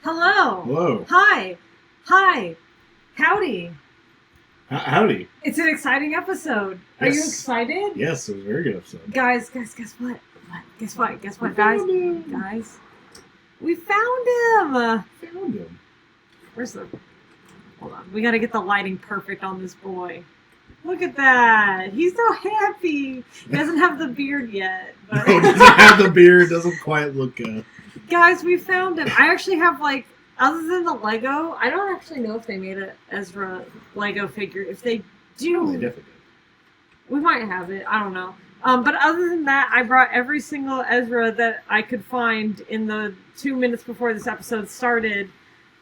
Hello. Hello. Hi. Hi. Howdy. Howdy. It's an exciting episode. Are you Yes. excited? Yes, it was a very good episode. Guys, guess what? Guess what, guys? Guys, we found him. Found him. Where's the... Hold on. We gotta get the lighting perfect on this boy. Look at that. He's so happy. He doesn't have the beard yet. But... No, doesn't have the beard. Doesn't quite look... Guys, we found him. I actually have, other than the Lego, I don't actually know if they made an Ezra Lego figure. If they do, they definitely did. We might have it. I don't know. But other than that, I brought every single Ezra that I could find in the 2 minutes before this episode started,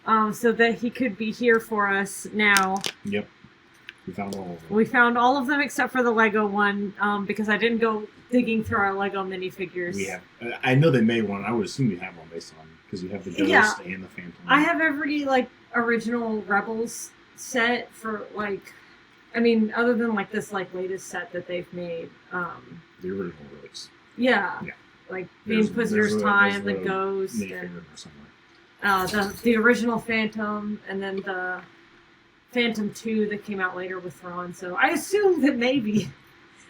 so that he could be here for us now. Yep. We found all of them. We found all of them except for the Lego one, because I didn't go digging through our Lego minifigures. We have. I know they made one. I would assume you have one based on, because you have the Ghost and the Phantom. I have every, original Rebels set for, other than, this, latest set that they've made. The original release. Yeah. Yeah. The Inquisitor's Time, the Ghost, and the original Phantom, and then the Phantom 2 that came out later with Thrawn. So I assume that maybe...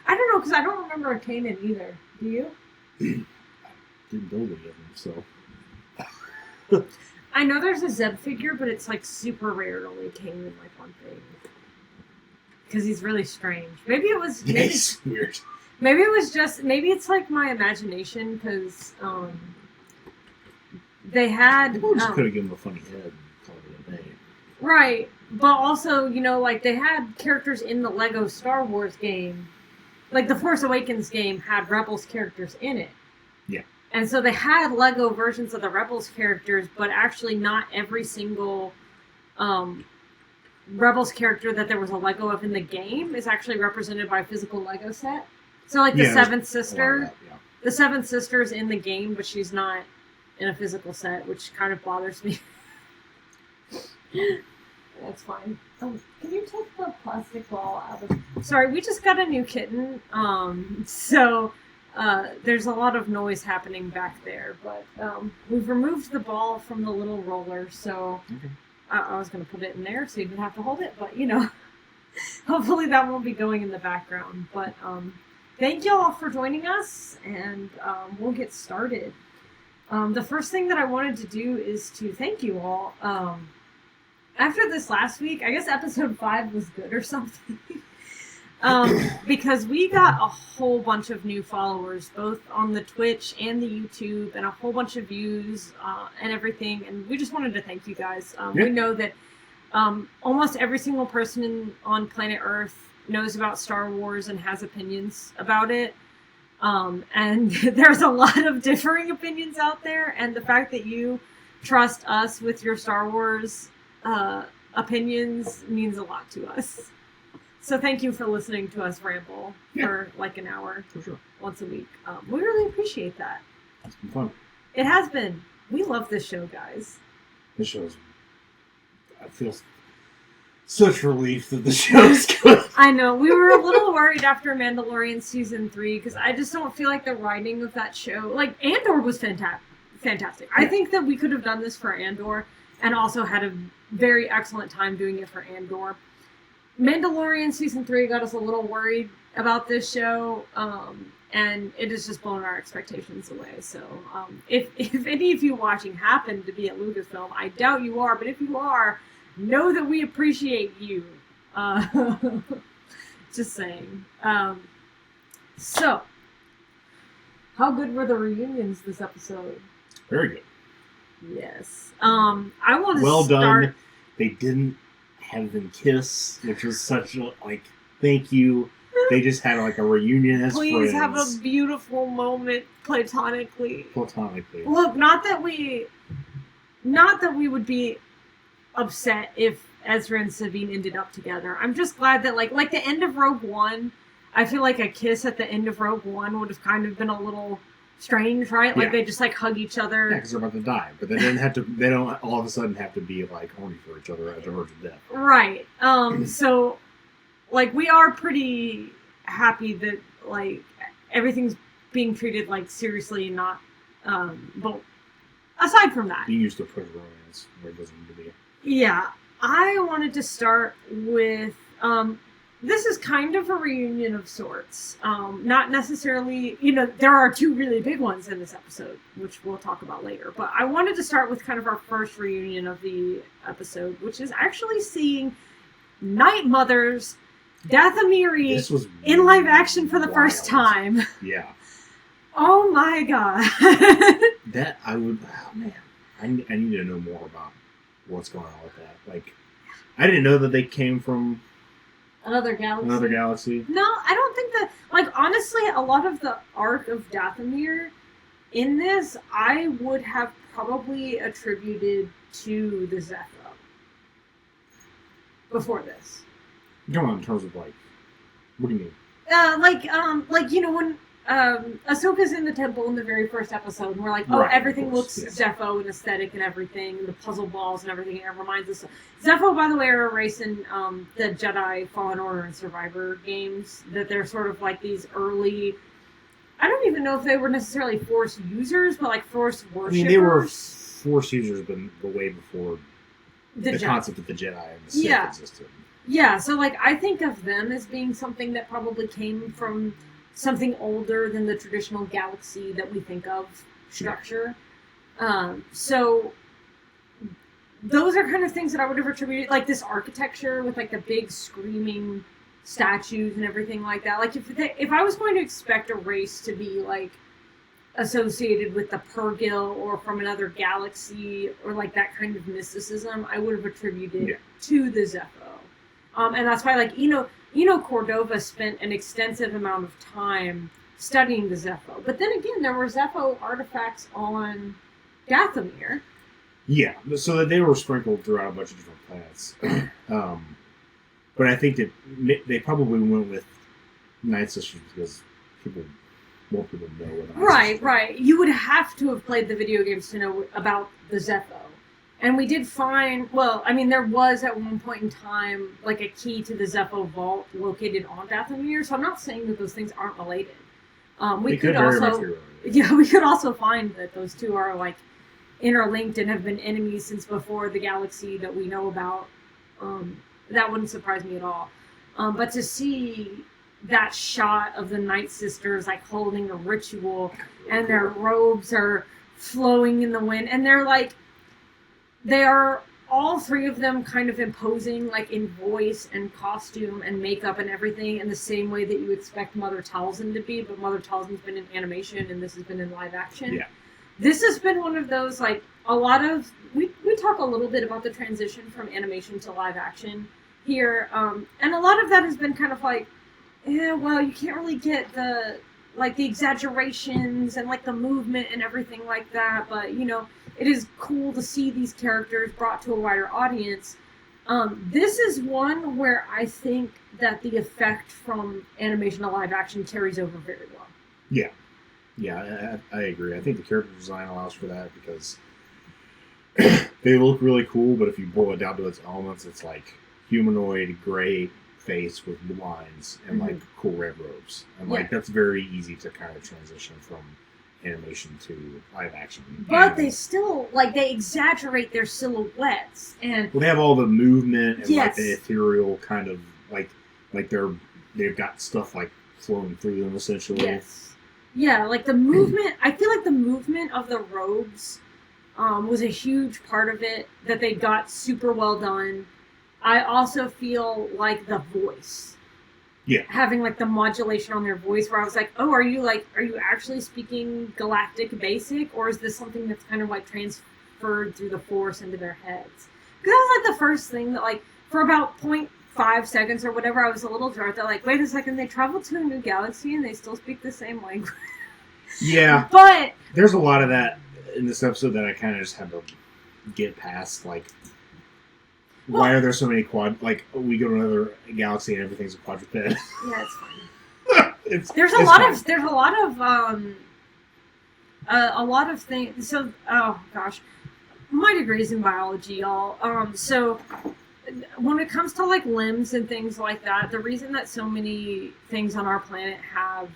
I don't know, because I don't remember a Kanan either. Do you? Didn't build any of them, so... I know there's a Zeb figure, but it's, super rare. It only came in, one thing. Because he's really strange. Maybe it was... Maybe, it's weird. Maybe it was just... Maybe it's, my imagination, because, they had... People just could have given him a funny head and called it a day. Right. But also, they had characters in the Lego Star Wars game. The Force Awakens game had Rebels characters in it. Yeah. And so they had Lego versions of the Rebels characters, but actually not every single Rebels character that there was a Lego of in the game is actually represented by a physical Lego set. So the Seventh Sister, the Seventh Sister's in the game, but she's not in a physical set, which kind of bothers me. That's fine. Can you take the plastic ball out of... Sorry, we just got a new kitten, so there's a lot of noise happening back there, but we've removed the ball from the little roller, so okay. I was going to put it in there so you didn't have to hold it, but, hopefully that won't be going in the background. But thank you all for joining us, and we'll get started. The first thing that I wanted to do is to thank you all. After this last week, I guess episode 5 was good or something. Because we got a whole bunch of new followers, both on the Twitch and the YouTube, and a whole bunch of views and everything. And we just wanted to thank you guys. We know that almost every single person on planet Earth knows about Star Wars and has opinions about it. And there's a lot of differing opinions out there. And the fact that you trust us with your Star Wars opinions means a lot to us. So thank you for listening to us ramble for an hour. For sure. Once a week. We really appreciate that. It's been fun. It has been. We love this show, guys. This show's... I feel such relief that the show's good. I know. We were a little worried after Mandalorian Season 3, because I just don't feel like the writing of that show... Andor was fantastic. I think that we could have done this for Andor, and also had a very excellent time doing it for Andor. Mandalorian Season 3 got us a little worried about this show, and it has just blown our expectations away. So if any of you watching happen to be at Lucasfilm, I doubt you are, but if you are, know that we appreciate you. Just saying. So, how good were the reunions this episode? Very good. Yes. I want to well start... done. They didn't have them kiss, which was such a, thank you. They just had, a reunion as friends. Please have a beautiful moment platonically. Look, not that we would be upset if Ezra and Sabine ended up together. I'm just glad that, like the end of Rogue One, I feel like a kiss at the end of Rogue One would have kind of been a little... strange, right? They just hug each other. Yeah, because they're about to die, but they didn't have to. They don't all of a sudden have to be horny for each other at the verge of death. Right. So, we are pretty happy that everything's being treated seriously, not but aside from that, being used to put romance where it doesn't need to be. Yeah, I wanted to start with this is kind of a reunion of sorts. Not necessarily, there are two really big ones in this episode, which we'll talk about later. But I wanted to start with kind of our first reunion of the episode, which is actually seeing Night Mother's Dathomiri in live action for the first time. Yeah. Oh my god. That I would. Oh man, I need to know more about what's going on with that. Like, I didn't know that they came from Another galaxy. No, I don't think that. Like, honestly, a lot of the arc of Dathomir in this, I would have probably attributed to the Zepho before this. Come on, in terms of like, what do you mean? When Ahsoka's in the temple in the very first episode, and we're like, oh, right, everything looks Zepho and aesthetic and everything, and the puzzle balls and everything. It reminds us. Zepho, by the way, are a race in the Jedi Fallen Order and Survivor games. That they're sort of like these early. I don't even know if they were necessarily Force users, but like Force worshippers. I mean, they were Force users, but way before the concept of the Jedi and the Sith existed. Yeah, so like I think of them as being something that probably came from something older than the traditional galaxy that we think of structure. So those are kind of things that I would have attributed, like this architecture with like the big screaming statues and everything like that. Like if I was going to expect a race to be like associated with the Purgil or from another galaxy or like that kind of mysticism, I would have attributed to the Zepho. And that's why, like, Cordova spent an extensive amount of time studying the Zepho. But then again, there were Zepho artifacts on Dathomir. Yeah, so that they were sprinkled throughout a bunch of different planets. But I think that they probably went with Night Sisters because more people know what Night Sisters are. Right. You would have to have played the video games to know about the Zepho. And we did find, there was at one point in time, like a key to the Zepho vault located on Dathomir, so I'm not saying that those things aren't related. We could also find that those two are, like, interlinked and have been enemies since before the galaxy that we know about. That wouldn't surprise me at all. But to see that shot of the Night Sisters, like, holding a ritual, and their robes are flowing in the wind, and they're, like, they are all three of them kind of imposing, like, in voice and costume and makeup and everything in the same way that you expect Mother Talzin to be, but Mother Talzin's been in animation and this has been in live action. Yeah. This has been one of those, like, a lot of... We talk a little bit about the transition from animation to live action here, and a lot of that has been kind of like, you can't really get the exaggerations and, like, the movement and everything like that, but, it is cool to see these characters brought to a wider audience. This is one where I think that the effect from animation to live action carries over very well. Yeah, I agree. I think the character design allows for that because they look really cool, but if you boil it down to its elements, it's like humanoid, gray face with lines and like cool red robes. And like that's very easy to kind of transition from animation to live action. But they still, like, they exaggerate their silhouettes. And they have all the movement and like the ethereal kind of, like they've got stuff like flowing through them essentially. Yes. Yeah, like the movement, I feel like the movement of the robes was a huge part of it, that they got super well done. I also feel like the voice. Yeah. Having, like, the modulation on their voice where I was like, oh, are you actually speaking Galactic Basic? Or is this something that's kind of, like, transferred through the Force into their heads? Because that was, like, the first thing that, like, for about 0.5 seconds or whatever, I was a little jarred. They're like, wait a second, they traveled to a new galaxy and they still speak the same language. Yeah. But there's a lot of that in this episode that I kind of just had to get past, like... Why are there so many we go to another galaxy and everything's a quadruped? Yeah, it's fine. There's a lot of things. So, oh gosh, my degree's in biology, y'all. So when it comes to like limbs and things like that, the reason that so many things on our planet have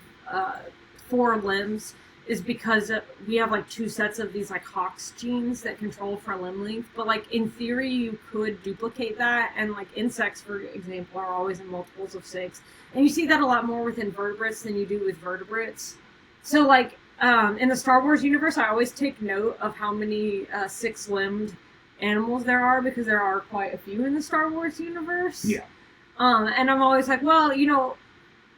4 limbs is because we have like 2 sets of these like Hox genes that control for limb length. But like in theory, you could duplicate that, and like insects, for example, are always in multiples of 6, and you see that a lot more with invertebrates than you do with vertebrates. So like in the Star Wars universe, I always take note of how many 6-limbed animals there are, because there are quite a few in the Star Wars universe. Yeah. And I'm always like, well, you know,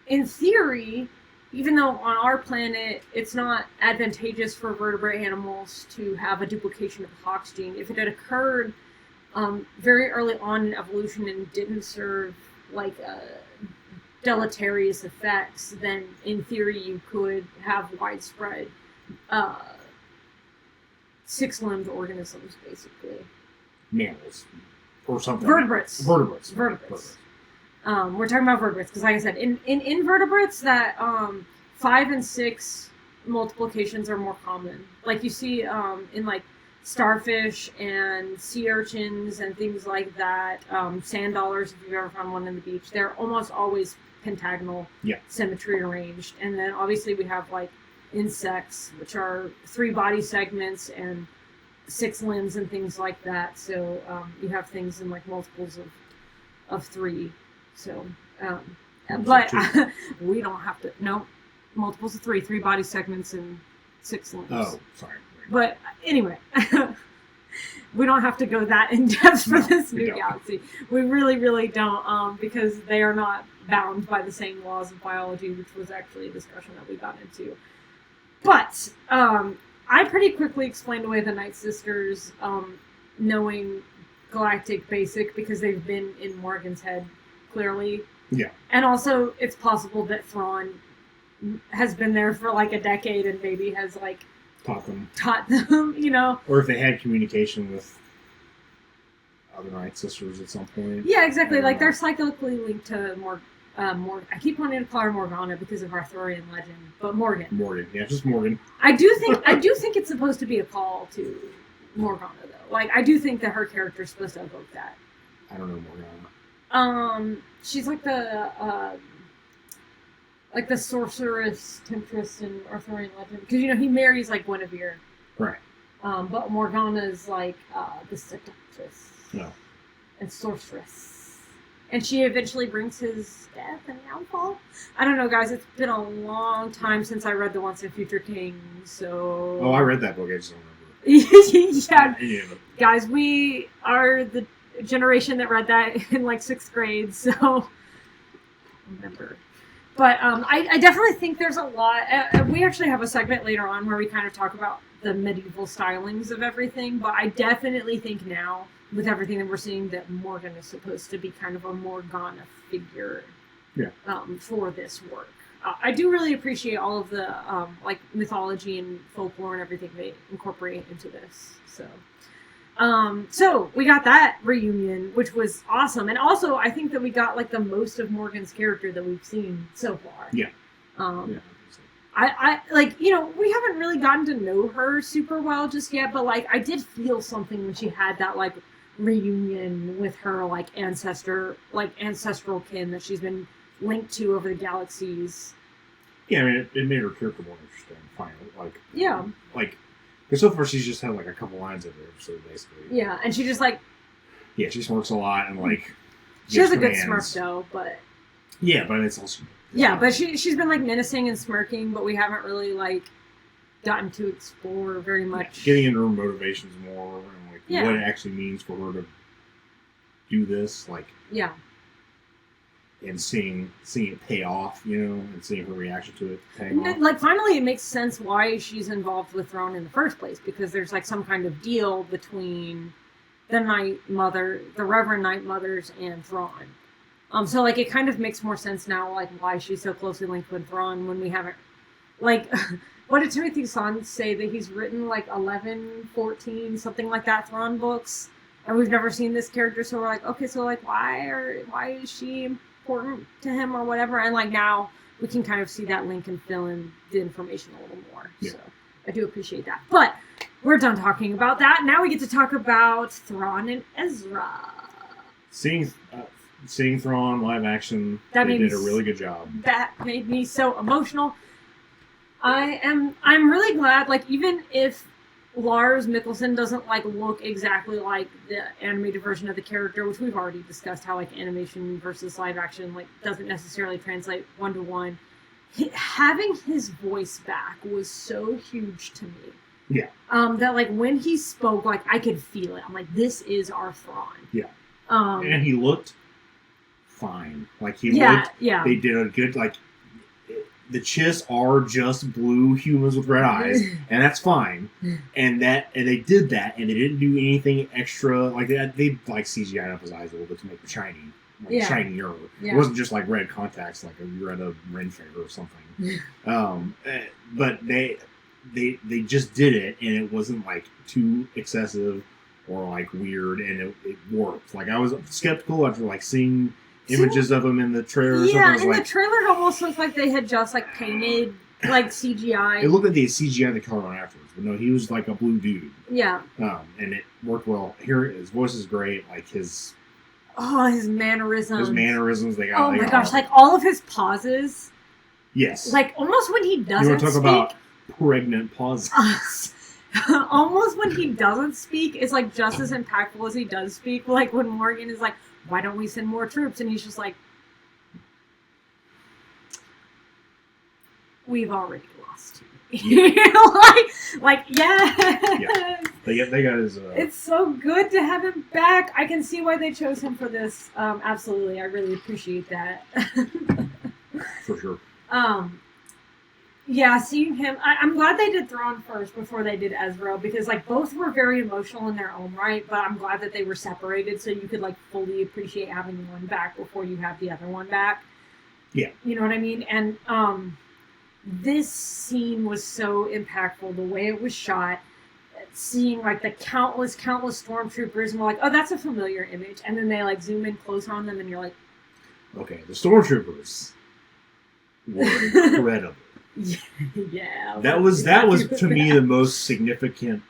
in theory, even though on our planet it's not advantageous for vertebrate animals to have a duplication of the Hox gene, if it had occurred very early on in evolution and didn't serve like deleterious effects, then in theory you could have widespread 6-limbed organisms, basically. Mammals. Or something. Vertebrates. Vertebrates. We're talking about vertebrates because, like I said, in invertebrates, that 5 and 6 multiplications are more common. Like you see in like starfish and sea urchins and things like that. Sand dollars, if you've ever found one on the beach, they're almost always pentagonal symmetry arranged. And then obviously we have like insects, which are 3 body segments and 6 limbs and things like that. So you have things in like multiples of 3. So, but we don't have to. No, multiples of 3 body segments and 6 limbs. Oh, sorry. But anyway, we don't have to go that in depth for this new galaxy. We really, really don't, because they are not bound by the same laws of biology, which was actually a discussion that we got into. But I pretty quickly explained away the Night Sisters, knowing galactic basic, because they've been in Morgan's head, clearly. Yeah. And also, it's possible that Thrawn has been there for like a decade and maybe has like taught them, you know. Or if they had communication with other Night Sisters at some point. Yeah, exactly. Like they're cyclically linked to I keep wanting to call her Morgana because of Arthurian legend, but Morgan. Morgan, yeah, just Morgan. I do think it's supposed to be a call to Morgana, though. Like, I do think that her character is supposed to evoke that. I don't know Morgana. She's like the sorceress temptress in Arthurian legend, because you know he marries like Guinevere. Right. But Morgana's like the seductress. No. And sorceress. And she eventually brings his death and downfall. I don't know, guys. It's been a long time since I read The Once and Future King, so... Oh, I read that book. I just don't remember. Yeah. Guys, we are the generation that read that in, like, 6th grade, so... remember. But I definitely think there's a lot... we actually have a segment later on where we kind of talk about the medieval stylings of everything, but I definitely think now, with everything that we're seeing, that Morgan is supposed to be kind of a Morgana figure for this work. I do really appreciate all of the like mythology and folklore and everything they incorporate into this. So we got that reunion, which was awesome, and also I think that we got like the most of Morgan's character that we've seen so far. Yeah. I like, you know, we haven't really gotten to know her super well just yet, but like I did feel something when she had that like reunion with her like ancestral kin that she's been linked to over the galaxies. Yeah, I mean, it made her character more interesting. Finally, like because so far she's just had like a couple lines of her, so basically. Yeah, and she just like. Yeah, she smirks a lot and like. She has a good smirk though, but. Yeah, but it's also. Yeah, but she's been like menacing and smirking, but we haven't really like gotten to explore very much. Yeah, getting into her motivations more and like what it actually means for her to do this, like. Yeah. And seeing it pay off, you know, and seeing her reaction to it paying off. Like, finally it makes sense why she's involved with Thrawn in the first place, because there's like some kind of deal between the Reverend Night Mothers and Thrawn. So like it kind of makes more sense now, like why she's so closely linked with Thrawn when we haven't, like, what did Timothy Zahn say, that he's written like 11, 14, something like that Thrawn books, and we've never seen this character, so we're like, okay, so like why is she important to him or whatever, and like now we can kind of see that link and fill in the information a little more. Yeah. So I do appreciate that. But we're done talking about that. Now we get to talk about Thrawn and Ezra. Seeing Thrawn live action, they did a really good job. That made me so emotional. I'm really glad, like, even if Lars Mikkelsen doesn't, like, look exactly like the animated version of the character, which we've already discussed how, like, animation versus live action, like, doesn't necessarily translate one-to-one. Having his voice back was so huge to me. Yeah. That, like, when he spoke, like, I could feel it. I'm like, this is our Thrawn. Yeah. And he looked fine. Like, he looked... Yeah. They did a good, like... The Chiss are just blue humans with red eyes, and that's fine. And they did that, and they didn't do anything extra like that. They like CGI'd up his eyes a little bit to make them shiny, like shinier. Yeah. It wasn't just like red contacts, like you're at a Ren fair or something. But they just did it, and it wasn't like too excessive or like weird, and it worked. Like I was skeptical after like seeing images of them in the trailer. Yeah, in the trailer it almost looked like they had just like painted like CGI. It looked like they had CGI the color on afterwards, but no, he was like a blue dude. Yeah. And it worked well. Here, his voice is great. Like his mannerisms. They got. Oh my gosh! Like all of his pauses. Yes. Like almost when he doesn't. You want to talk speak, about pregnant pauses? Almost when he doesn't speak is like just as impactful as he does speak. Like when Morgan is like, why don't we send more troops? And he's just like, we've already lost you. like, yes. Yeah. They got his... It's so good to have him back. I can see why they chose him for this. Absolutely. I really appreciate that. For sure. Yeah, seeing him... I'm glad they did Thrawn first before they did Ezra, because, like, both were very emotional in their own right, but I'm glad that they were separated so you could, like, fully appreciate having one back before you have the other one back. Yeah. You know what I mean? And, this scene was so impactful, the way it was shot, seeing, like, the countless stormtroopers, and we're like, oh, that's a familiar image, and then they, like, zoom in closer on them, and you're like... Okay, the stormtroopers were incredible. Yeah. That was to me the most significant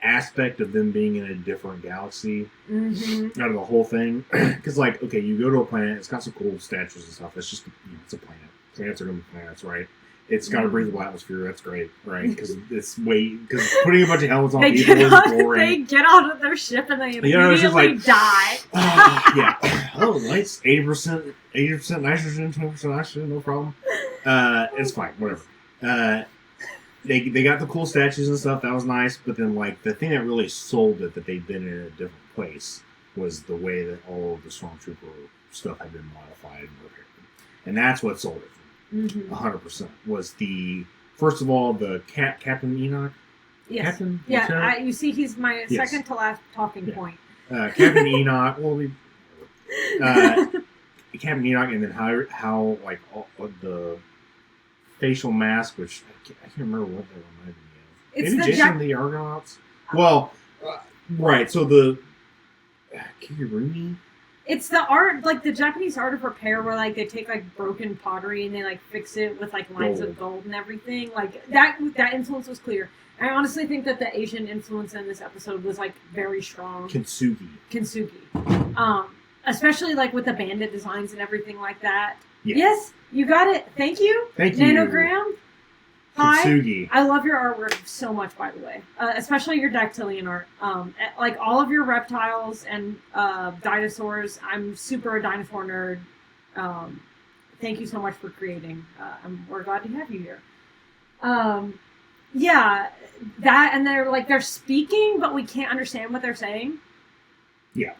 aspect of them being in a different galaxy out of the whole thing. Because, like, okay, you go to a planet, it's got some cool statues and stuff. It's just, it's a planet. Planets are going to be planets, right? It's got a breathable atmosphere. That's great, right? Because putting a bunch of helmets on people is boring. They get out of their ship and they immediately die. Yeah. Oh, nice. 80% nitrogen, 20% oxygen, no problem. It's fine, whatever. They got the cool statues and stuff. That was nice. But then, like, the thing that really sold it that they'd been in a different place was the way that all of the Stormtrooper stuff had been modified and repaired. And that's what sold it. 100% was first of all the Captain Enoch. Yes. Captain. Yeah. You see, he's my second to last talking point. Captain Enoch. Well, Captain Enoch, and then how like the facial mask, which I can't remember what that reminded me of. It's maybe Jason the Argonauts. Well, right. So the Kigurumi. It's the art, like the Japanese art of repair, where like they take like broken pottery and they like fix it with like lines of gold and everything. Like that influence was clear. I honestly think that the Asian influence in this episode was like very strong. Kintsugi. Especially like with the bandit designs and everything like that. Yeah. Yes, you got it. Thank you. Nanogram. Hi. Kintsugi. I love your artwork so much, by the way. Especially your dactylian art. Like all of your reptiles and dinosaurs. I'm super a dinosaur nerd. Thank you so much for creating. We're glad to have you here. Yeah, that, and they're speaking, but we can't understand what they're saying. Yeah.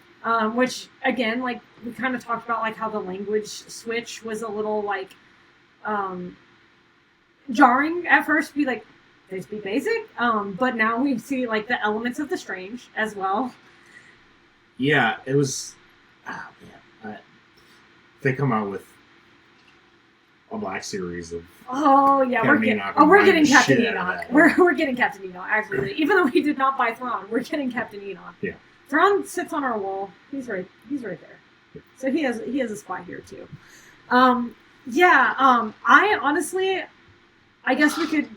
Which again, like we kind of talked about, like how the language switch was a little like jarring at first. Be like, they speak basic, but now we see like the elements of the strange as well. Yeah, it was. They come out with a Black Series of. Oh yeah, we're getting Captain Enoch. We're getting Captain Enoch. Actually, even though we did not buy Thrawn, we're getting Captain Enoch. Yeah. Thrawn sits on our wall. He's right there. Yeah. So he has a spot here too. I honestly, I guess we could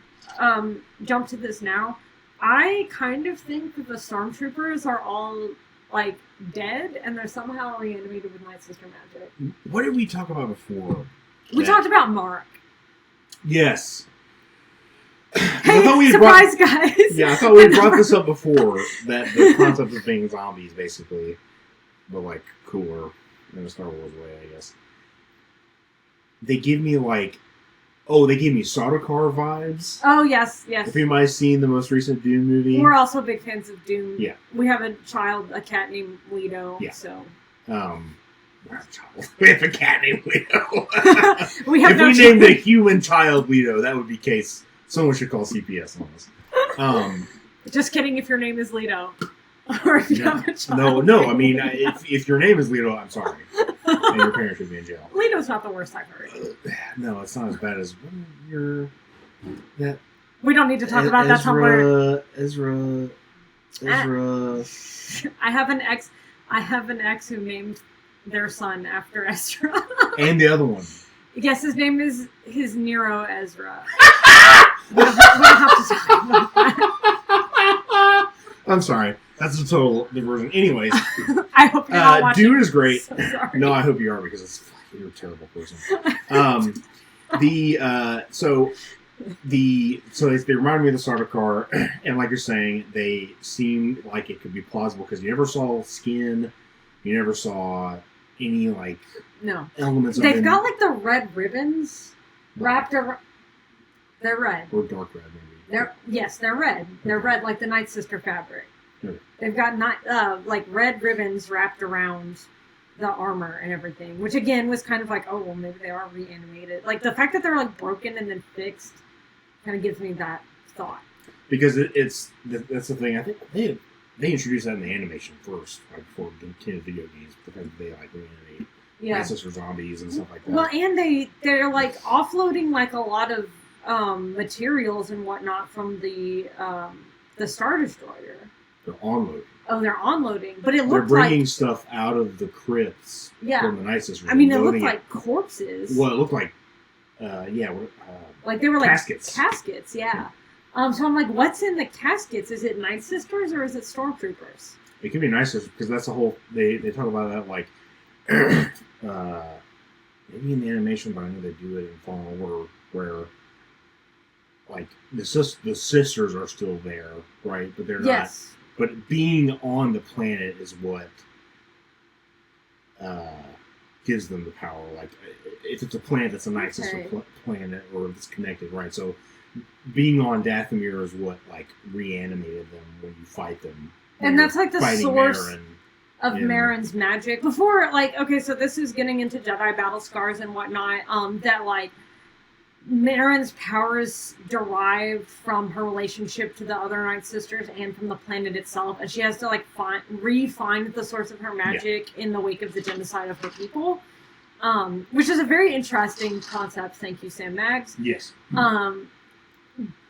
jump to this now. I kind of think that the Stormtroopers are all like dead, and they're somehow reanimated with Night Sister magic. What did we talk about before? We talked about Mark. Yes. Hey, surprise, guys! Yeah, I thought we had brought this up before, that the concept of being zombies, basically, but, like, cooler in a Star Wars way, I guess. They give me, like... Oh, they gave me Sardaukar vibes. Oh, yes. If anybody's seen the most recent Dune movie... We're also big fans of Dune. Yeah. We have a cat named Leto, so... We have a child. We have a cat named Leto. If we named a human child Leto, that would be case... Someone should call CPS on us. Just kidding if your name is Leto. Or if you have a child. No. I mean, if your name is Leto, I'm sorry. And your parents should be in jail. Leto's not the worst I've heard. No, it's not as bad as we don't need to talk about that somewhere. Ezra. I have an ex who named their son after Ezra. And the other one. Yes, his name is Nero Ezra. we don't have to talk about that. I'm sorry. That's a total diversion. Anyways. I hope you're not watching. Dude is great. So sorry. No, I hope you are, because you're a terrible person. So they remind me of the Sardaukar, and like you're saying, they seem like it could be plausible because you never saw skin, you never saw any elements. They've got like the red ribbons wrapped around. They're red. Or dark red, maybe. They're red. They're red like the Night Sister fabric. Okay. They've got like red ribbons wrapped around the armor and everything, which again was kind of like, oh well, maybe they are reanimated. Like the fact that they're like broken and then fixed kind of gives me that thought. Because that's the thing. I think they introduced that in the animation first, like before the video games, because they like reanimate ancestor zombies and stuff like that. Well, and they're like offloading like a lot of materials and whatnot from the Star Destroyer. They're onloading. Oh, they're onloading, but it looked they're bringing stuff out of the crypts from the Night Sisters. I mean, it looked like corpses. Well, it looked like, like they were like caskets. Caskets, yeah. So I'm like, what's in the caskets? Is it Night Sisters or is it Stormtroopers? It could be Night Sisters because that's the whole. They talk about that like, maybe in the animation, but I know they do it in Fallen Order where. Like the sisters are still there, right? But they're not. But being on the planet is what gives them the power. Like if it's a planet that's a Night Sister planet or it's connected, right? So being on Dathomir is what like reanimated them when you fight them. And that's like the source of Marin's magic. Before, like, okay, so this is getting into Jedi battle scars and whatnot. That like. Marin's powers derive from her relationship to the other Night Sisters and from the planet itself, and she has to like re-find the source of her magic in the wake of the genocide of her people, which is a very interesting concept. Thank you, Sam Maggs. Yes.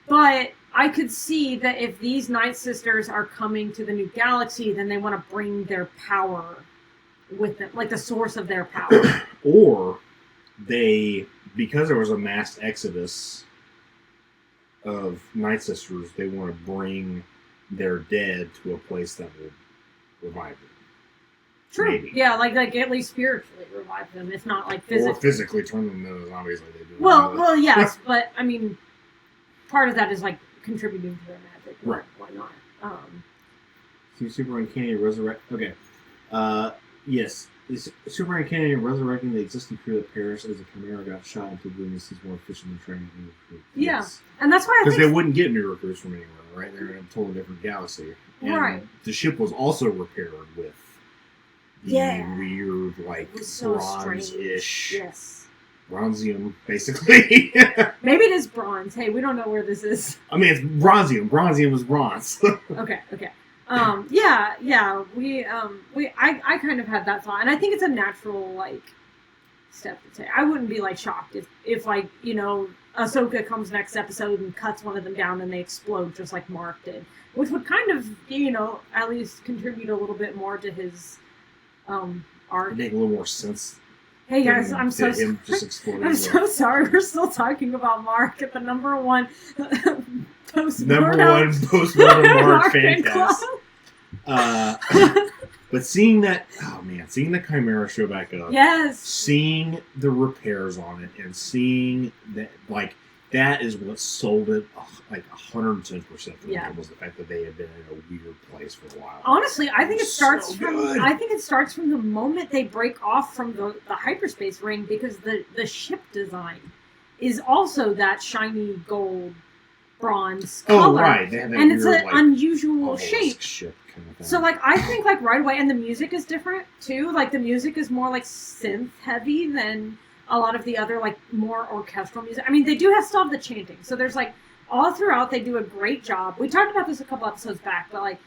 But I could see that if these Night Sisters are coming to the new galaxy, then they want to bring their power with them, like the source of their power, or because there was a mass exodus of Night Sisters, they want to bring their dead to a place that will revive them. True. Maybe. Yeah, like at least spiritually revive them, if not like physically. Or physically turn them into zombies like they do. Well, yes, but I mean, part of that is like contributing to their magic. Right. Why not? Superman can't resurrect. Okay. Yes. Superman can't resurrecting the existing crew that perished as a Chimera got shot into oblivion. He's more efficient than training new recruits. Yeah, yes. And that's why because they wouldn't get new recruits from anywhere, right? They're in a totally different galaxy. And right. The ship was also repaired with the weird, like bronze-ish, bronzium, basically. Maybe it is bronze. Hey, we don't know where this is. I mean, it's bronzium. Bronzium is bronze. Okay. I kind of had that thought, and I think it's a natural like step to take. I wouldn't be like shocked if like Ahsoka comes next episode and cuts one of them down and they explode just like Mark did, which would kind of at least contribute a little bit more to his arc. Make a little more sense. Hey guys, I'm so sorry. I'm so sorry. We're still talking about Mark at the number one post-mortem Mark fan cast. But seeing the Chimera show back up, yes, seeing the repairs on it, and seeing that, like, that is what sold it like 110% for me, Yeah. was the fact that they had been in a weird place for a while. Honestly, I think it starts So from good. I think it starts from the moment they break off from the hyperspace ring, because the ship design is also that shiny gold bronze color. Oh, right. They had that And weird, it's an like, unusual obelisk shape. ship kind of thing. So like I think like right away, and the music is different too. Like the music is more like synth heavy than a lot of the other like more orchestral music. I mean, they do have still have the chanting. So there's like all throughout they do a great job. We talked about this a couple episodes back, but like,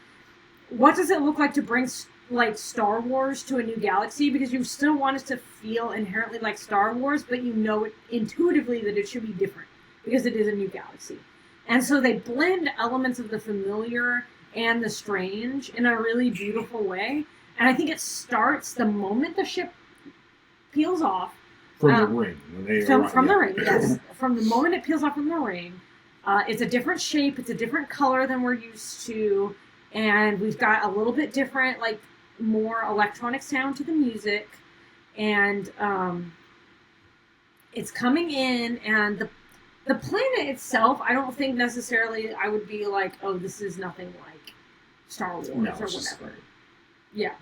what does it look like to bring like Star Wars to a new galaxy? Because you still want it to feel inherently like Star Wars, but you know it intuitively that it should be different because it is a new galaxy. And so they blend elements of the familiar and the strange in a really beautiful way. And I think it starts the moment the ship peels off. From the ring. From the ring, yes. From the moment it peels off from the ring. It's a different shape. It's a different color than we're used to. And we've got a little bit different, like, more electronic sound to the music. And it's coming in, and the planet itself, I don't think necessarily I would be like, oh, this is nothing like Star Wars or whatever. Yeah.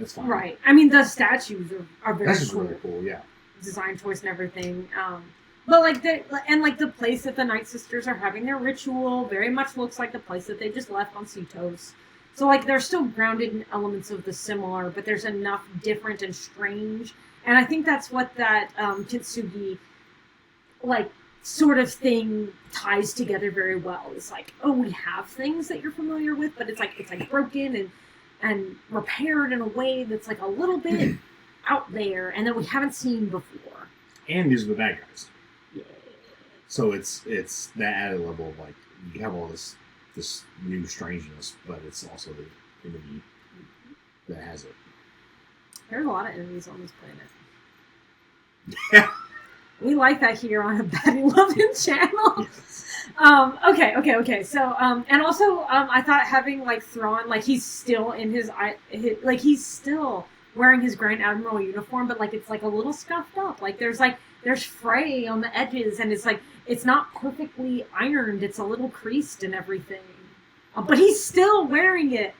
It's fine. Right. I mean, the statues are very That's cool. really cool, yeah. Design choice and everything. But like the place that the Night Sisters are having their ritual very much looks like the place that they just left on Cetos. So like they're still grounded in elements of the similar, but there's enough different and strange. And I think that's what that Kintsugi like sort of thing ties together very well. It's like, oh, we have things that you're familiar with, but it's like broken and repaired in a way that's like a little bit out there and that we haven't seen before. And these are the bad guys. Yeah. So it's that added level of like, you have all this new strangeness, but it's also the enemy that has it. There's a lot of enemies on this planet. Yeah. We like that here on a Betty Lovin channel. Yes. Okay. So, and also, I thought having like Thrawn, like he's still in his like he's still wearing his Grand Admiral uniform, but like it's like a little scuffed up. Like there's fray on the edges, and it's like it's not perfectly ironed. It's a little creased and everything, but he's still wearing it.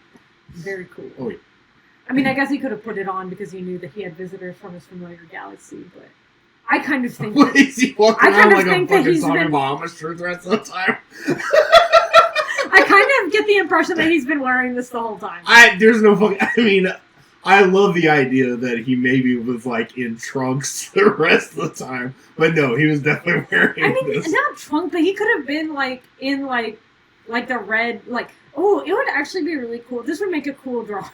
Very cool. Oh yeah. I mean, I guess he could have put it on because he knew that he had visitors from his familiar galaxy, but I kind of think that... Is he walking around like a fucking zombie Bahamas shirt the rest of the time? I kind of get the impression that he's been wearing this the whole time. There's no fucking... I mean, I love the idea that he maybe was, like, in trunks the rest of the time. But no, he was definitely wearing this. Not trunk, but he could have been, like, in, like the red, like... Oh, it would actually be really cool. This would make a cool drawing.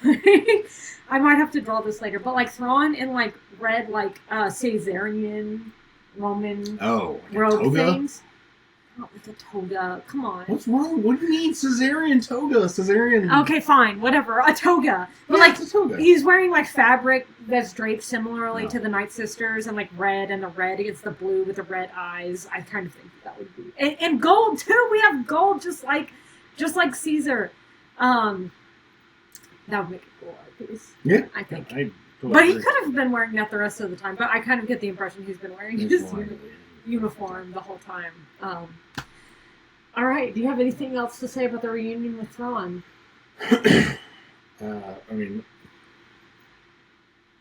I might have to draw this later. But, like, Thrawn in, like, red, like, Caesarian Roman robe things. Oh, with a toga. Come on. What's wrong? What do you mean Caesarian toga? Caesarian... Okay, fine. Whatever. A toga. But, yeah, like, it's a toga. He's wearing, like, fabric that's draped similarly to the Night Sisters, and, like, red, and the red against the blue with the red eyes. I kind of think that would be... And gold, too! We have gold, just like Caesar. That would make a cool art piece. Yeah. I think. But he could have been wearing that the rest of the time, but I kind of get the impression he's been wearing his uniform the whole time. Alright, do you have anything else to say about the reunion with Thrawn? I mean...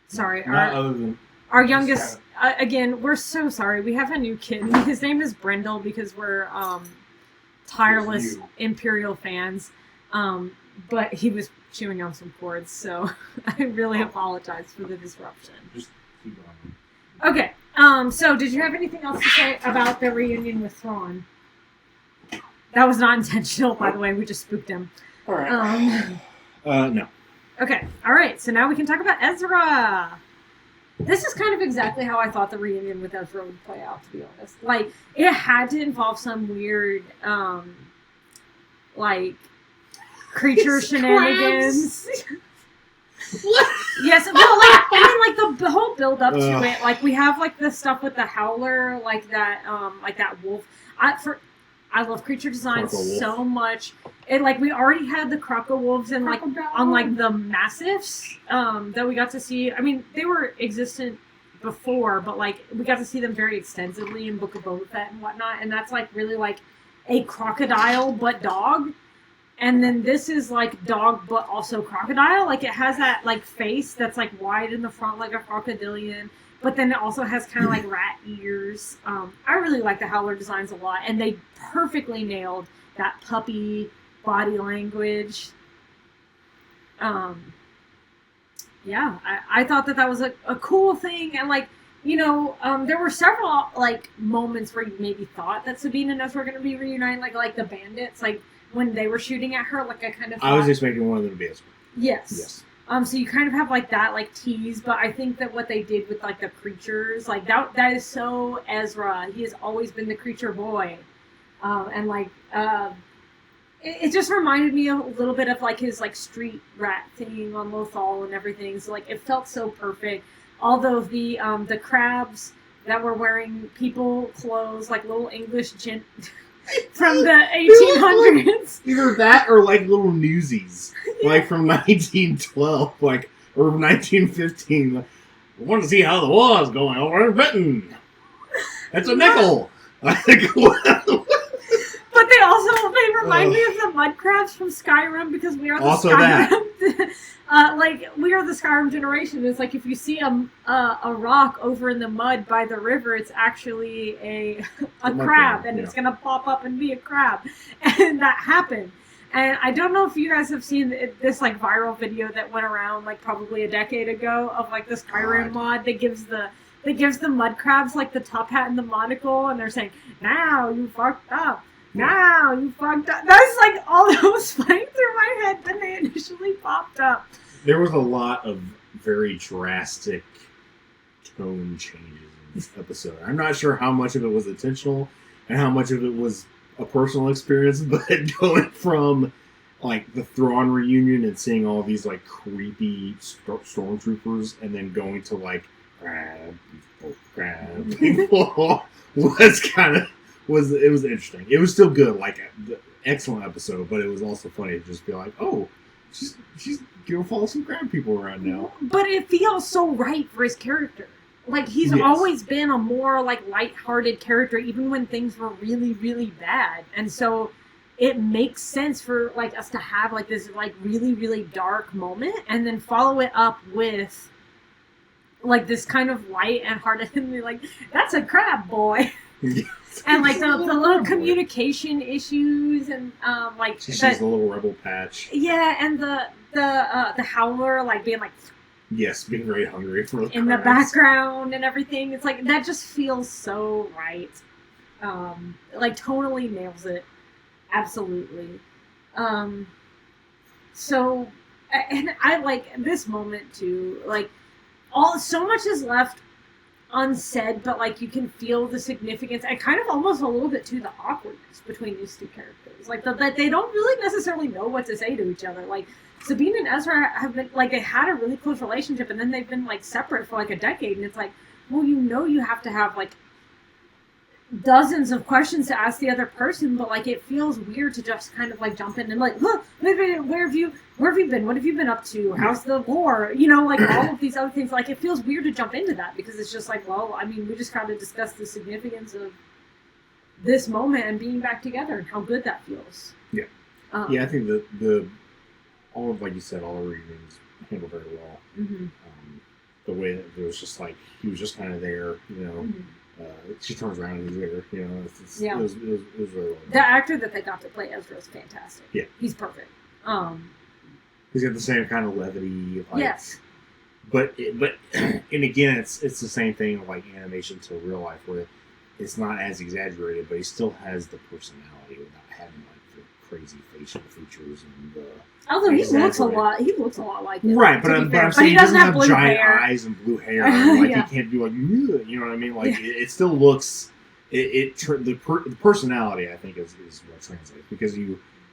Sorry. Not other than... Our youngest... again, we're so sorry. We have a new kid. His name is Brindle because we're... tireless Imperial fans, but he was chewing on some cords, so I really apologize for the disruption. Just keep going. Okay, so did you have anything else to say about the reunion with Thrawn? That was not intentional, by the way. We just spooked him. All right. No. Okay. All right. So now we can talk about Ezra. This is kind of exactly how I thought the reunion with Ezra would play out, to be honest. Like, it had to involve some weird, like, creature shenanigans. Yes, well, like, I mean, like, the whole build-up to it, like, we have, like, the stuff with the Howler, like that wolf. I love creature designs so much. And, like, we already had the Croco Wolves and, like, on, like, the Massives that we got to see. I mean, they were existent before, but like we got to see them very extensively in Book of Boba Fett and whatnot, and that's like really like a crocodile but dog. And then this is like dog but also crocodile. Like it has that like face that's like wide in the front like a crocodilian, but then it also has kind of like rat ears. I really like the Howler designs a lot, and they perfectly nailed that puppy body language. Yeah, I thought that was a cool thing, and like, you know, there were several like moments where you maybe thought that Sabine and Ezra were going to be reunited, like the bandits, like when they were shooting at her, like I kind of thought, I was expecting one of them to be Ezra. Yes. So you kind of have like that like tease, but I think that what they did with like the creatures, like that is so Ezra. He has always been the creature boy, and like it just reminded me a little bit of like his like street rat thing on Lothal and everything. So like it felt so perfect. Although the crabs that were wearing people clothes, like little English gent from the 1800s. Either that or like little newsies, like from 1912, like or 1915. I want to see how the war is going over in Britain. It's a nickel. But they remind me of the mud crabs from Skyrim, because we are the also Skyrim. Like we are the Skyrim generation. It's like if you see a rock over in the mud by the river, it's actually a crab, and it's gonna pop up and be a crab, and that happened. And I don't know if you guys have seen this like viral video that went around like probably a decade ago of like the Skyrim mod that gives the mud crabs like the top hat and the monocle, and they're saying, "Now you fucked up. Now you fucked up." That's like all that was playing through my head when they initially popped up. There was a lot of very drastic tone changes in this episode. I'm not sure how much of it was intentional and how much of it was a personal experience, but going from like the Thrawn reunion and seeing all these like creepy stormtroopers, and then going to like crab people was interesting. It was still good, like excellent episode, but it was also funny to just be like, oh, she's gonna follow some crab people around now. But it feels so right for his character. Like he's always been a more like lighthearted character, even when things were really, really bad. And so it makes sense for like us to have like this like really, really dark moment, and then follow it up with like this kind of light and hearted, and be like, that's a crab boy. And like the little communication issues, and like she's a little rebel patch. Yeah, and the Howler like being like being very hungry for the in the background and everything. It's like that just feels so right. Like tonally nails it, absolutely. So, and I like this moment too. Like so much is left unsaid, but like you can feel the significance and kind of almost a little bit to the awkwardness between these two characters. Like that they don't really necessarily know what to say to each other. Like Sabine and Ezra have been like, they had a really close relationship, and then they've been like separate for like a decade, and it's like, well, you have to have like dozens of questions to ask the other person, but like it feels weird to just kind of like jump in and like, look, where have you been? What have you been up to? How's the war? You know, like all of these other things. Like it feels weird to jump into that, because it's just like, well, I mean, we just kind of discussed the significance of this moment and being back together and how good that feels. Yeah, I think the all of, like you said, all the reunions handled very well. Mm-hmm. The way that it was just like he was just kind of there, you know. Mm-hmm. She turns around and he's there, you know. It was really well done. The actor that they got to play Ezra is fantastic. Yeah, he's perfect. He's got the same kind of levity. Like, yes. But and again, it's the same thing like animation to real life, where it's not as exaggerated, but he still has the personality without having like the crazy facial features and the. Although he looks a lot like him. Right, but I'm saying he doesn't have giant hair. eyes and blue hair. Like he can't do like, you know what I mean? Like it still looks. The personality, I think, is what translates, because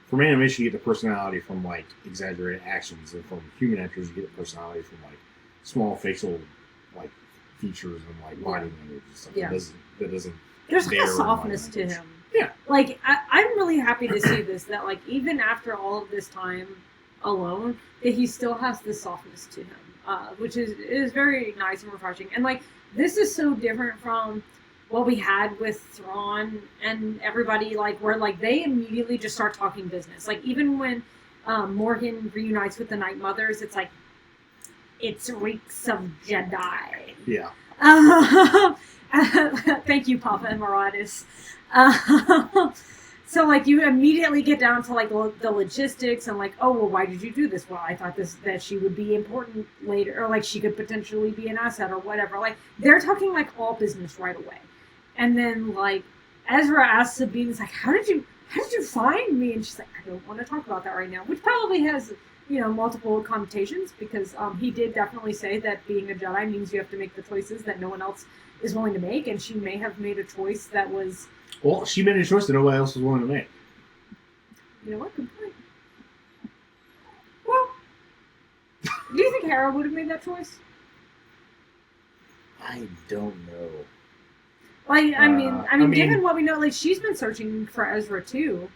from animation you get the personality from like exaggerated actions, and from human actors you get the personality from like small facial like features and like body language and stuff. Yeah. That doesn't. There's a softness to him. Yeah. Like I'm really happy to see this. That like even after all of this time alone, that he still has this softness to him, which is very nice and refreshing. And like this is so different from what we had with Thrawn and everybody, like, where, like, they immediately just start talking business. Like, even when Morgan reunites with the Night Mothers, it's like, it's reeks of Jedi. Yeah. Thank you, Papa Emeritus. So, like, you immediately get down to, like, the logistics and, like, oh, well, why did you do this? Well, I thought that she would be important later, or, like, she could potentially be an asset or whatever. Like, they're talking, like, all business right away. And then, like, Ezra asks Sabine, it's like, how did you find me? And she's like, I don't want to talk about that right now, which probably has, you know, multiple connotations, because he did definitely say that being a Jedi means you have to make the choices that no one else is willing to make, and she may have made a choice that was... Well, she made a choice that nobody else was willing to make. You know what? Good point. Well, do you think Hera would have made that choice? I don't know. Like, I mean, given what we know, like, she's been searching for Ezra too.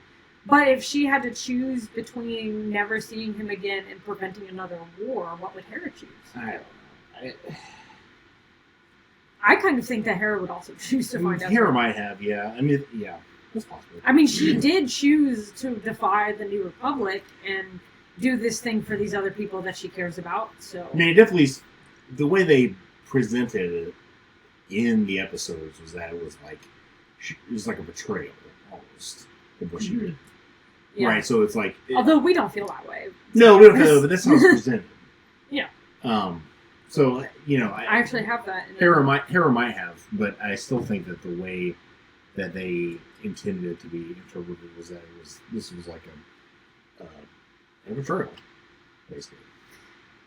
But if she had to choose between never seeing him again and preventing another war, what would Hera choose? I don't know. I kind of think that Hera would also choose to find Ezra. Hera might have, yeah. I mean, yeah, that's possible. I mean, she did choose to defy the New Republic and do this thing for these other people that she cares about. So, I mean, it definitely, the way they presented it in the episodes was that it was like a betrayal almost of what she did. Yeah. Right, so it's like... Although we don't feel that way. No, we don't feel that, but that's how it's presented. Yeah. So, you know... I actually have that. Hera might have, but I still think that the way that they intended it to be interpreted was that this was like a betrayal, basically.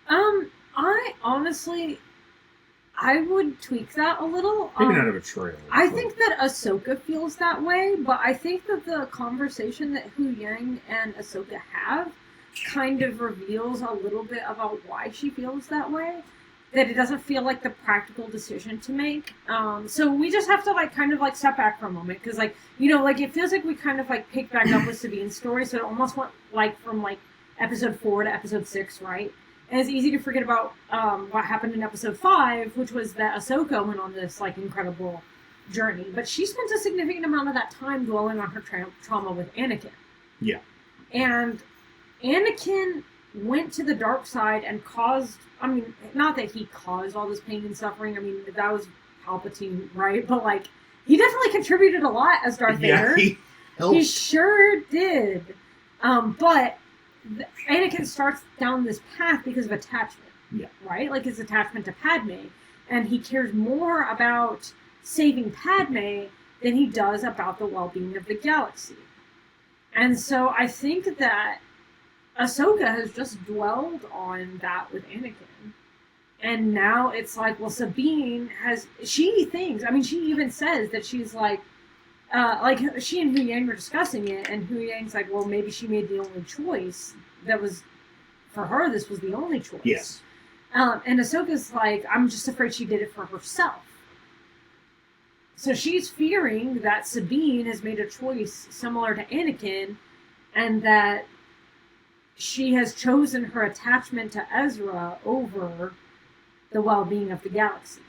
I honestly... I would tweak that a little. Maybe not a betrayal. I think that Ahsoka feels that way, but I think that the conversation that Hu Yang and Ahsoka have kind of reveals a little bit about why she feels that way. That it doesn't feel like the practical decision to make. So we just have to, like, kind of, like, step back for a moment. Because, like, you know, like, it feels like we kind of, like, picked back up with Sabine's story. So it almost went, like, from, like, episode 4 to episode 6, right? And it's easy to forget about what happened in episode 5, which was that Ahsoka went on this, like, incredible journey. But she spent a significant amount of that time dwelling on her trauma with Anakin. Yeah. And Anakin went to the dark side and caused... I mean, not that he caused all this pain and suffering. I mean, that was Palpatine, right? But, like, he definitely contributed a lot as Darth Vader. He helped. He sure did. But... Anakin starts down this path because of attachment, right? Like his attachment to Padme, and he cares more about saving Padme than he does about the well-being of the galaxy. And so I think that Ahsoka has just dwelled on that with Anakin. And now it's like, well, Sabine she thinks, I mean, she even says that she's like she and Hu Yang were discussing it, and Hu Yang's like, well, maybe she made the only choice. That was, for her, this was the only choice. Yes. And Ahsoka's like, I'm just afraid she did it for herself. So she's fearing that Sabine has made a choice similar to Anakin, and that she has chosen her attachment to Ezra over the well-being of the galaxy.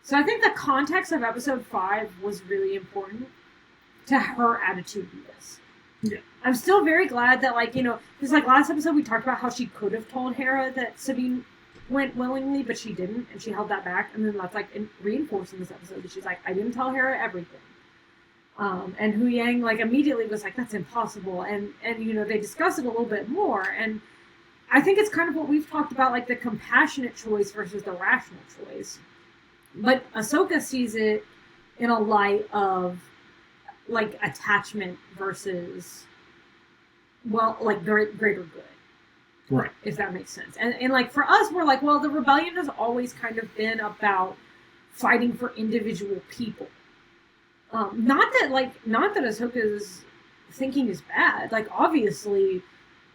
So I think the context of episode 5 was really important to her attitude in this. Yeah. I'm still very glad that, like, you know, because, like, last episode we talked about how she could have told Hera that Sabine went willingly, but she didn't, and she held that back, and then that's, like, reinforced in this episode that she's like, I didn't tell Hera everything. And Hu Yang, like, immediately was like, that's impossible, and you know, they discuss it a little bit more, and I think it's kind of what we've talked about, like, the compassionate choice versus the rational choice. But Ahsoka sees it in a light of, like, attachment versus, well, like, greater good. Right. If that makes sense. And like, for us, we're like, well, the rebellion has always kind of been about fighting for individual people. Not that Ahsoka's thinking is bad. Like, obviously,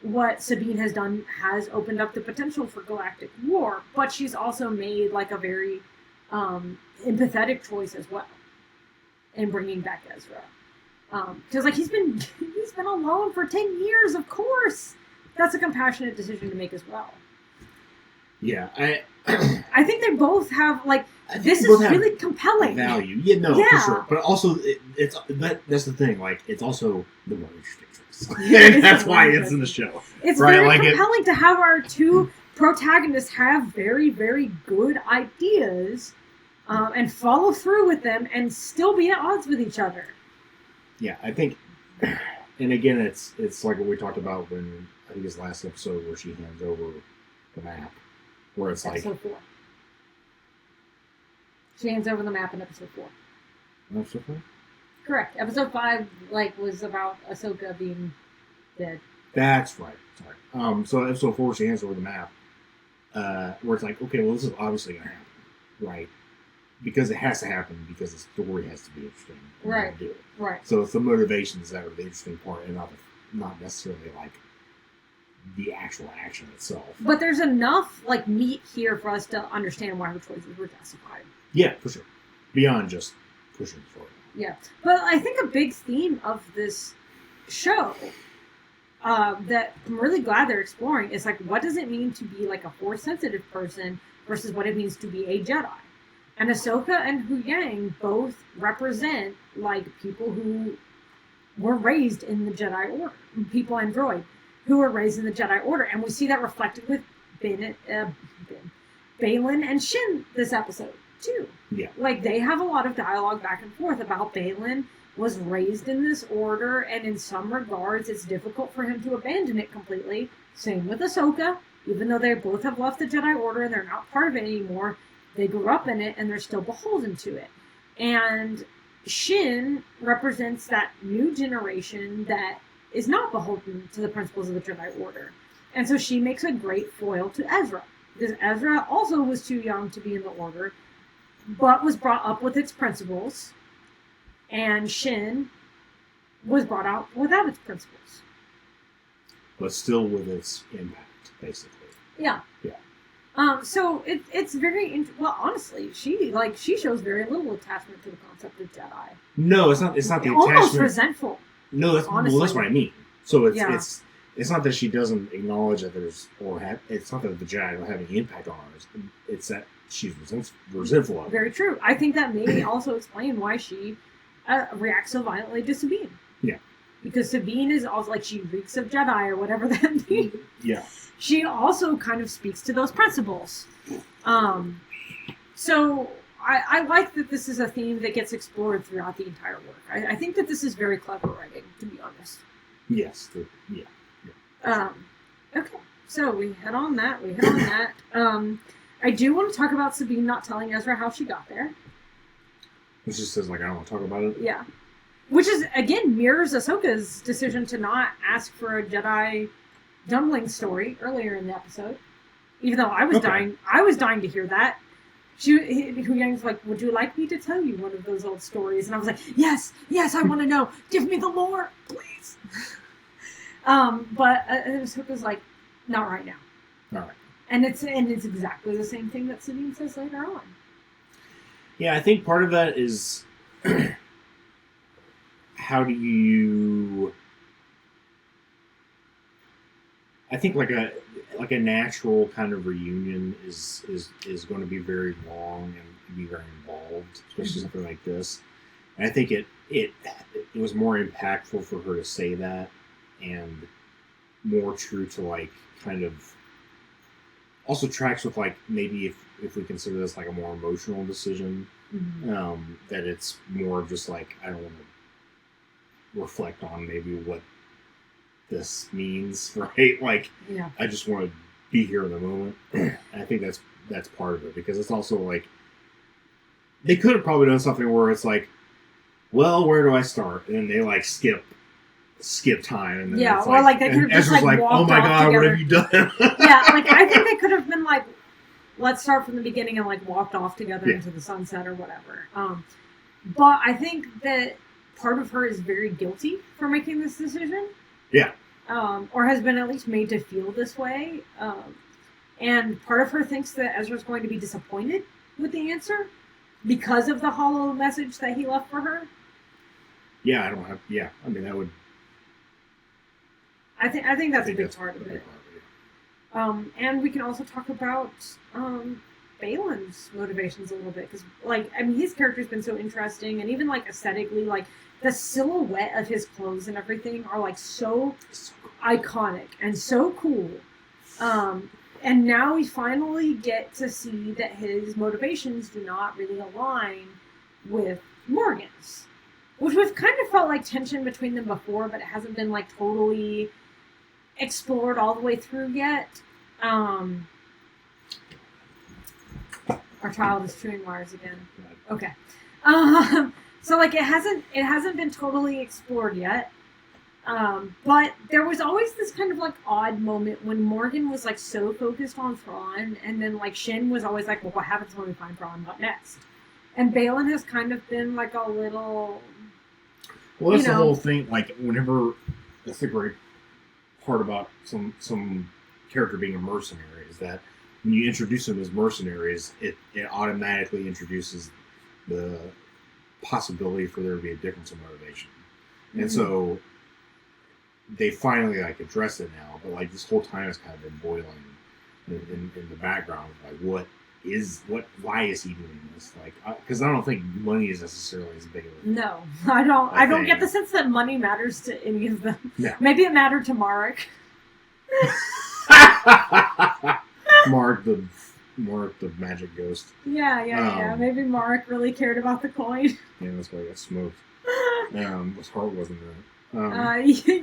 what Sabine has done has opened up the potential for galactic war, but she's also made, like, a very empathetic choice as well in bringing back Ezra. Because, like, he's been alone for 10 years, of course. That's a compassionate decision to make as well. Yeah, I think they both have like this is really compelling value. Yeah, no, for sure. But also, that's the thing. Like, it's also the more interesting choice, and that's why it's in the show. It's very compelling to have our two protagonists have very, very good ideas, and follow through with them, and still be at odds with each other. Yeah, I think, and again, it's like what we talked about when I think it's last episode where she hands over the map, where it's episode 4. She hands over the map in episode 4. Episode 4? Correct. Episode 5 was about Ahsoka being dead. That's right. Sorry. So episode 4, she hands over the map, where it's like, okay, well, this is obviously gonna happen, right? Because it has to happen because the story has to be interesting. Right. Do it. Right. So it's the motivations that are the interesting part, and not necessarily like the actual action itself. But there's enough meat here for us to understand why her choices were justified. Yeah, for sure. Beyond just pushing the story. Yeah, but I think a big theme of this show that I'm really glad they're exploring is what does it mean to be a Force sensitive person versus what it means to be a Jedi. And Ahsoka and Hu Yang both represent people who were raised in the Jedi Order, people and droid who were raised in the Jedi Order, and we see that reflected with Baylan and Shin this episode too. Yeah, they have a lot of dialogue back and forth about Baylan was raised in this order, and in some regards, it's difficult for him to abandon it completely. Same with Ahsoka, even though they both have left the Jedi Order and they're not part of it anymore. They grew up in it, and they're still beholden to it. And Shin represents that new generation that is not beholden to the principles of the Jedi Order. And so she makes a great foil to Ezra. Because Ezra also was too young to be in the Order, but was brought up with its principles. And Shin was brought out without its principles. But still with its impact, basically. Yeah. Yeah. So it's very honestly, she shows very little attachment to the concept of Jedi. No, it's not the attachment. Almost resentful. No, that's what I mean. So it's not that she doesn't acknowledge that it's not that the Jedi don't have any impact on her. It's that she's resentful of it. Very true. I think that may also explain why she reacts so violently to Sabine. Yeah. Because Sabine is also she reeks of Jedi or whatever that means. Yeah. She also kind of speaks to those principles. So I like that this is a theme that gets explored throughout the entire work. I think that this is very clever writing, to be honest. Yes. Okay. So we hit on that. I do want to talk about Sabine not telling Ezra how she got there. Which just says I don't want to talk about it. Yeah. Which is, again, mirrors Ahsoka's decision to not ask for a Jedi dumpling story earlier in the episode. Even though I was dying to hear that. Hu Yang's would you like me to tell you one of those old stories? And I was like, yes, I want to know. Give me the lore, please. But Ahsoka's not right now. All right. And it's exactly the same thing that Sabine says later on. Yeah, I think part of that is how do you? I think a natural kind of reunion is going to be very long and be very involved, especially something like this. And I think it was more impactful for her to say that, and more true to kind of also tracks with maybe if we consider this a more emotional decision, that it's more of just I don't want to reflect on maybe what this means, right? Yeah. I just want to be here in the moment. And I think that's part of it, because it's also they could have probably done something where it's well, where do I start? And they skip time, and then yeah, it's or they could have just walked oh my god, together. what have you done? Yeah, I think they could have been let's start from the beginning and walked off together into the sunset or whatever. But I think that part of her is very guilty for making this decision. Yeah. Or has been at least made to feel this way. And part of her thinks that Ezra's going to be disappointed with the answer because of the hollow message that he left for her. Yeah, I mean, that would. I think that's a big part of it. And we can also talk about Balin's motivations a little bit because, like, I mean, his character's been so interesting, and even like aesthetically, like the silhouette of his clothes and everything are like so iconic and so cool. And now we finally get to see that his motivations do not really align with Morgan's, which we've kind of felt like tension between them before, but it hasn't been like totally explored all the way through yet. Our child is chewing wires again. Okay. So like it hasn't been totally explored yet. But there was always this kind of like odd moment when Morgan was like so focused on Thrawn, and then like Shin was always like, well, what happens when we find Thrawn? What next? And Balin has kind of been like a little. Well, that's the whole thing. Like whenever, that's the great part about some character being a mercenary is that when you introduce them as mercenaries, it automatically introduces the possibility for there to be a difference in motivation, and so they finally like address it now. But like this whole time, it's kind of been boiling in the background. Like, why is he doing this? Like, because I don't think money is necessarily as big of a No, I don't. I don't get the sense that money matters to any of them. Yeah. Maybe it mattered to Marek. Mark the magic ghost. Yeah. Maybe Marek really cared about the coin. Yeah, that's why I got smoked. His heart wasn't that.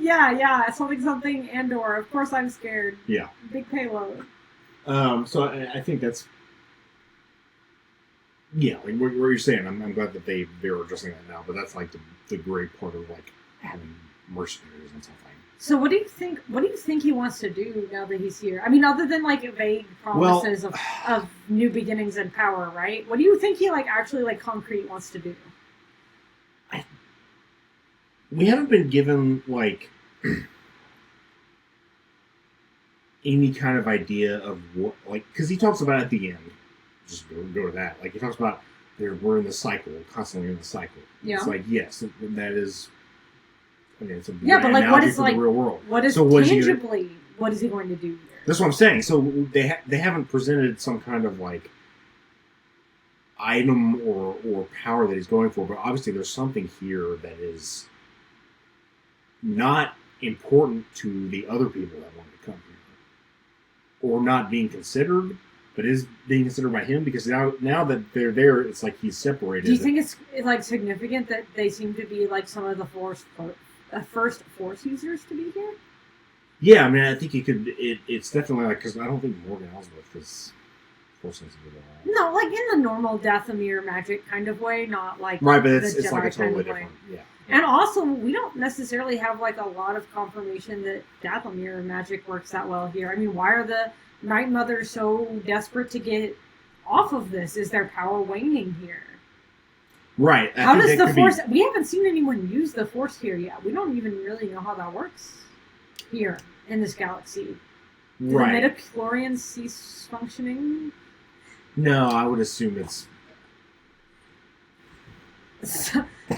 Yeah. Something Andor. Of course, I'm scared. Yeah. Big payload. So I think that's. Yeah, like what you're saying, I'm glad that they're addressing that now. But that's like the great part of like having mercenaries and stuff like. So what do you think? What do you think he wants to do now that he's here? I mean, other than like vague promises of new beginnings and power, right? What do you think he like actually like concrete wants to do? We haven't been given like any kind of idea of what, like, because he talks about at the end. Just go to that. Like he talks about we're in the cycle, constantly in the cycle. Yeah. It's like yes, that is. I mean, it's a but like what is like the real world? What is tangibly? What is he going to do here? That's what I'm saying. So they haven't presented some kind of like item or power that he's going for, but obviously there's something here that is not important to the other people that want to come here, or not being considered. But is being considered by him because now that they're there, it's like he's separated. Do you think it's like significant that they seem to be like some of the first Force users to be here? Yeah, I mean, I think it's definitely like because I don't think Morgan Elsbeth is Force sensitive at all. No, like in the normal Dathomir magic kind of way, not like right, but it's like a totally different. Yeah. And also, we don't necessarily have like a lot of confirmation that Dathomir magic works that well here. I mean, why are the Night Mother so desperate to get off of this? Is their power waning here? Right. How does the Force... We haven't seen anyone use the Force here yet. We don't even really know how that works here in this galaxy. Do the midichlorians cease functioning? No, I would assume it's...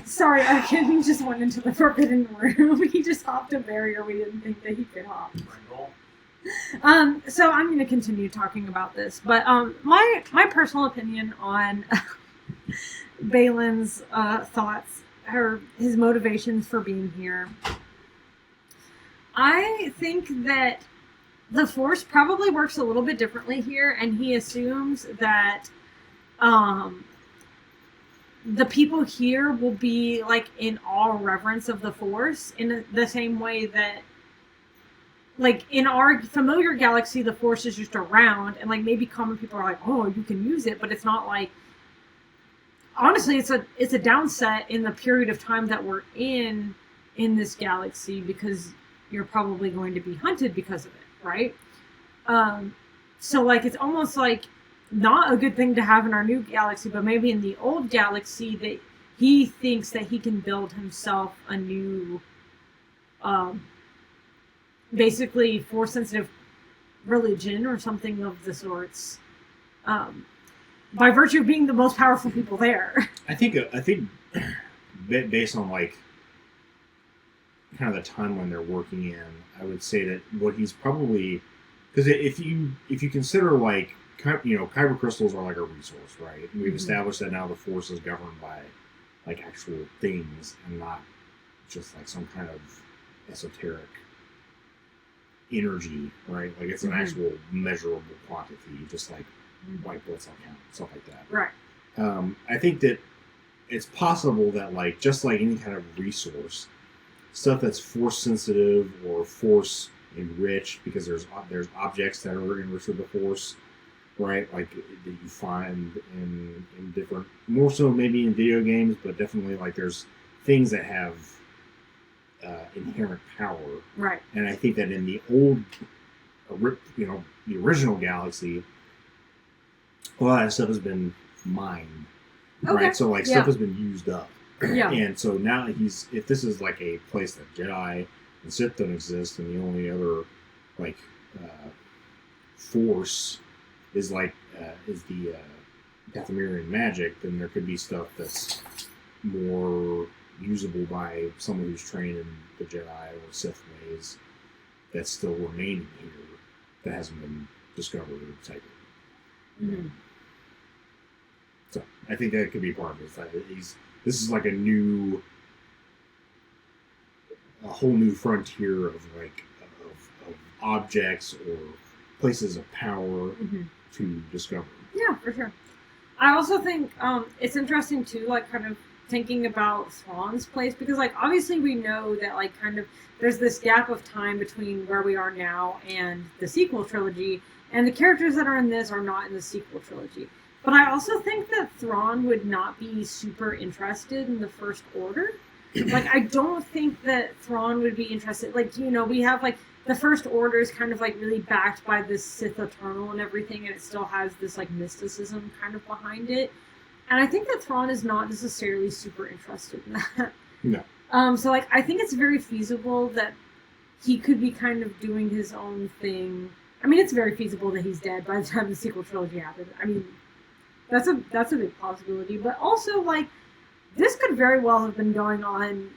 Sorry, Arkin just went into the forbidden room. He just hopped a barrier we didn't think that he could hop. So I'm going to continue talking about this, but my personal opinion on Balin's thoughts or his motivations for being here, I think that the Force probably works a little bit differently here, and he assumes that the people here will be like in awe reverence of the Force in the same way that. Like, in our familiar galaxy, the Force is just around, and, like, maybe common people are like, oh, you can use it, but it's not, like... Honestly, it's a downset in the period of time that we're in this galaxy, because you're probably going to be hunted because of it, right? So, like, it's almost, like, not a good thing to have in our new galaxy, but maybe in the old galaxy that he thinks that he can build himself a new... basically Force-sensitive religion or something of the sorts, by virtue of being the most powerful people there. I think based on like kind of the timeline they're working in, I would say that what he's probably Because if you consider like kyber crystals are like a resource, right? And we've established that now the Force is governed by like actual things and not just like some kind of esoteric energy, right? Like it's an actual measurable quantity, just like white blood cell count, stuff like that. Right. I think that it's possible that like just like any kind of resource, stuff that's force sensitive or force enriched, because there's objects that are enriched with the force, right? Like that you find in different, more so maybe in video games, but definitely like there's things that have inherent power, right? And I think that in the old, the original galaxy, a lot of stuff has been mined, right? So like stuff has been used up, and so now if this is like a place that Jedi and Sith don't exist, and the only other like force is like is the Dathomirian magic, then there could be stuff that's more usable by someone who's trained in the Jedi or Sith ways that's still remaining here that hasn't been discovered or detected. So I think that could be part of it. This is like a whole new frontier of like of objects or places of power to discover. Yeah, for sure. I also think it's interesting too, like kind of thinking about Thrawn's place, because like obviously we know that like kind of there's this gap of time between where we are now and the sequel trilogy, and the characters that are in this are not in the sequel trilogy. But I also think that Thrawn would not be super interested in the First Order. Like I don't think that Thrawn would be interested. Like, we have like the First Order is kind of like really backed by this Sith Eternal and everything, and it still has this like mysticism kind of behind it. And I think that Thrawn is not necessarily super interested in that. No. So like I think it's very feasible that he could be kind of doing his own thing. I mean, it's very feasible that he's dead by the time the sequel trilogy happens. I mean, that's a big possibility. But also like this could very well have been going on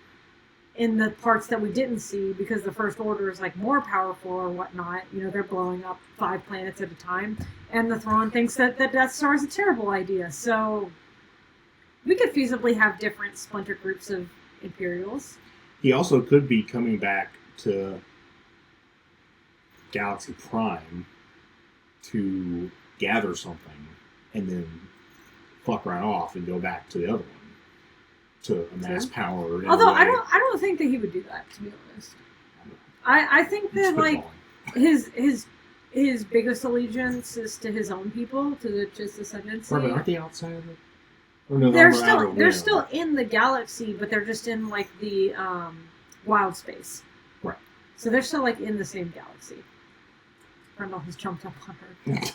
in the parts that we didn't see, because the First Order is like more powerful or whatnot. They're blowing up 5 planets at a time, and the Thrawn thinks that the Death Star is a terrible idea. So we could feasibly have different splinter groups of Imperials. He also could be coming back to Galaxy Prime to gather something and then fuck right off and go back to the other one to amass power. Although I don't think that he would do that, to be honest. I think that like his biggest allegiance is to his own people, to the Chiss ascendancy. Right, but aren't they outside of it? Or no, they're still in the galaxy, but they're just in like the wild space. Right. So they're still like in the same galaxy. Brendel has jumped up on her. Yeah.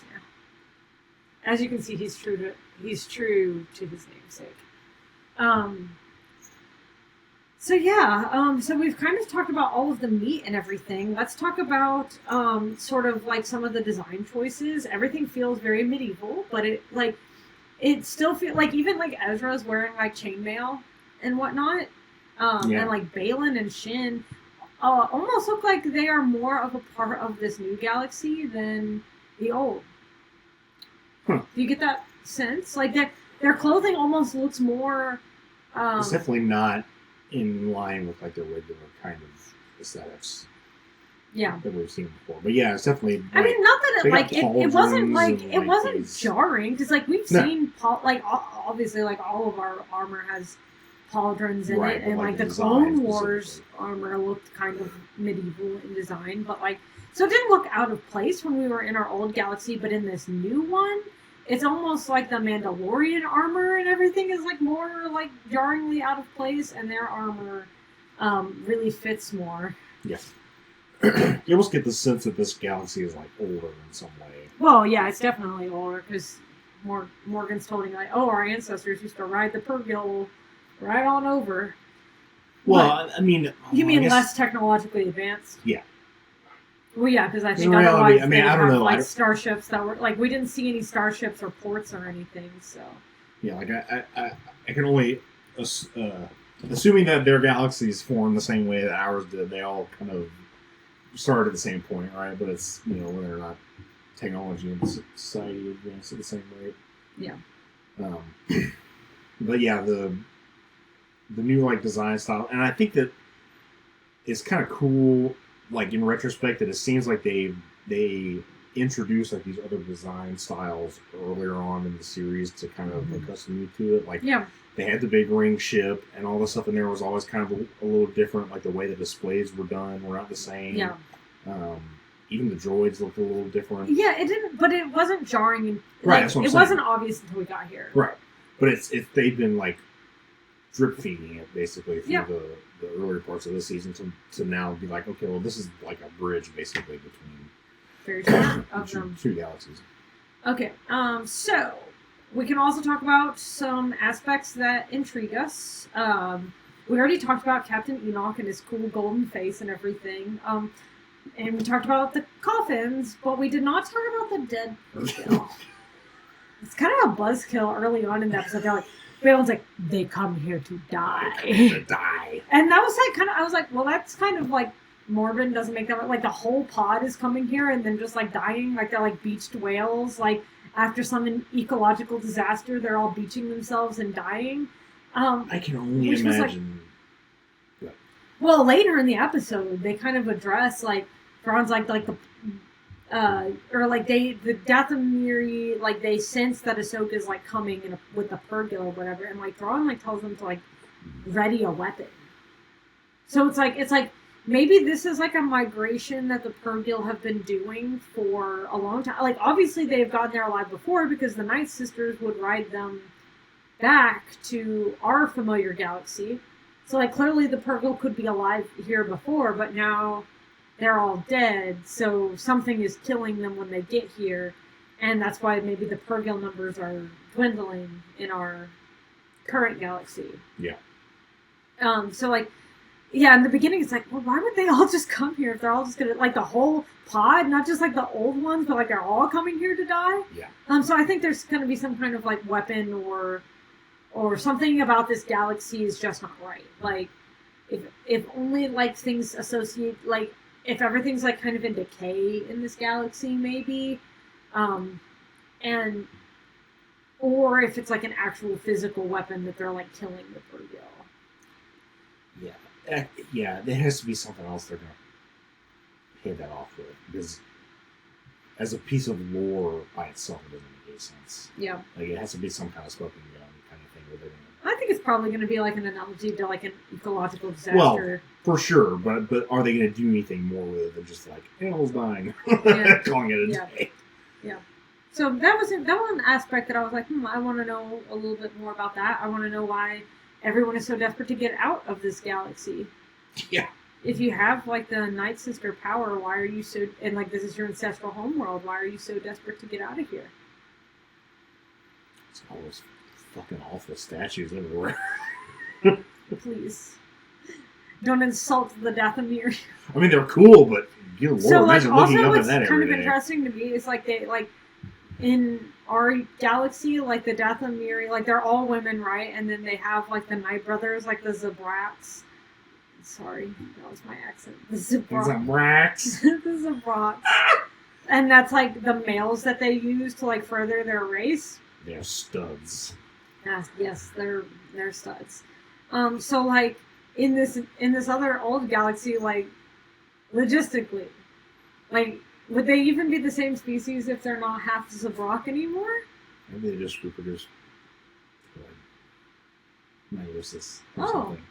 As you can see, he's true to his namesake. So we've kind of talked about all of the meat and everything. Let's talk about sort of like some of the design choices. Everything feels very medieval, but it still feels like, even like Ezra's wearing like chainmail and whatnot, and like Balin and Shin almost look like they are more of a part of this new galaxy than the old. Huh. Do you get that sense? Like their clothing almost looks more. It's definitely not in line with like the regular kind of aesthetics. Yeah. That we've seen before, but yeah, it's definitely. Like, I mean, not that it wasn't like it wasn't these... jarring, because like we've seen obviously like all of our armor has pauldrons in it, and like the Clone Wars armor looked kind of medieval in design, but like so it didn't look out of place when we were in our old galaxy, but in this new one, it's almost like the Mandalorian armor and everything is like more like jarringly out of place, and their armor really fits more. Yes. You almost get the sense that this galaxy is like older in some way. Well, yeah, it's definitely older, because Morgan's told me like, oh, our ancestors used to ride the Purrgil right on over. Well, but, I mean, you mean less technologically advanced? Yeah. Well, yeah, because I think reality, otherwise I don't know. Like starships that were like, we didn't see any starships or ports or anything. So yeah, like I can only assuming that their galaxies formed the same way that ours did. They all kind of started at the same point, right? But it's, whether or not technology and society advance at the same rate. Yeah. But yeah, the new like design style, and I think that it's kind of cool. Like in retrospect, that it seems like they introduced like these other design styles earlier on in the series to kind of accustom you to it. Like they had the big ring ship and all the stuff in there was always kind of a little different. Like the way the displays were done were not the same. Yeah. Even the droids looked a little different. Yeah, it didn't, but it wasn't jarring. Right, that's what I'm saying. Wasn't obvious until we got here. Right, but it's they've been like drip feeding it basically through the earlier parts of the season to now be like, okay, well, this is like a bridge basically between two galaxies. Okay, so we can also talk about some aspects that intrigue us. We already talked about Captain Enoch and his cool golden face and everything. And we talked about the coffins, but we did not talk about the dead Purrgil. It's kind of a buzzkill early on in the episode. They're like, everyone's like, they come here to die. And that was like I was like, well, that's kind of like morbid. Doesn't make that like the whole pod is coming here and then just like dying, like they're like beached whales. Like after some ecological disaster, they're all beaching themselves and dying. I can only imagine. Well, later in the episode, they kind of address like Thrawn's like the the Dathomiri, like they sense that Ahsoka is like coming with the Purrgil or whatever, and like Thrawn like tells them to like ready a weapon. So it's like maybe this is like a migration that the Purrgil have been doing for a long time. Like obviously they've gotten there alive before because the Night Sisters would ride them back to our familiar galaxy. So, like, clearly the Purrgil could be alive here before, but now they're all dead, so something is killing them when they get here, and that's why maybe the Purrgil numbers are dwindling in our current galaxy. Yeah. So, like, yeah, in the beginning it's like, well, why would they all just come here if they're all just gonna, like, the whole pod, not just, like, the old ones, but, like, they're all coming here to die? Yeah. So I think there's gonna be some kind of, like, weapon or something about this galaxy is just not right. Like, if only, like, things associate, like, if everything's, like, kind of in decay in this galaxy, maybe, or if it's, like, an actual physical weapon that they're, like, killing the Purrgil. Yeah. Yeah, there has to be something else they're going to pay that off with, because as a piece of lore by itself, it doesn't make any sense. Yeah. Like, it has to be some kind of smoking gun kind of thing. I think it's probably going to be like an analogy to like an ecological disaster. Well, for sure, but are they going to do anything more with it than just like animals dying, calling it a day? Yeah. So that was an aspect that I was like, I want to know a little bit more about that. I want to know why everyone is so desperate to get out of this galaxy. Yeah. If you have like the Night Sister power, why are you so? And like this is your ancestral homeworld. Why are you so desperate to get out of here? It's always fucking awful statues everywhere. Please. Don't insult the Dathomiri. I mean, they're cool, but good lord, so, like, imagine looking up at that every day. Also, what's kind of interesting to me is, like, they, like, in our galaxy, like, the Dathomiri, like, they're all women, right? And then they have, like, the Night Brothers, like, the Zabraks. Sorry, that was my accent. The Zabraks. The Zabraks. And that's, like, the males that they use to, like, further their race. They're studs. Yes, they're studs. So like in this other old galaxy, like logistically, like would they even be the same species if they're not half Zabrak anymore? Maybe they just reproduce meiosis.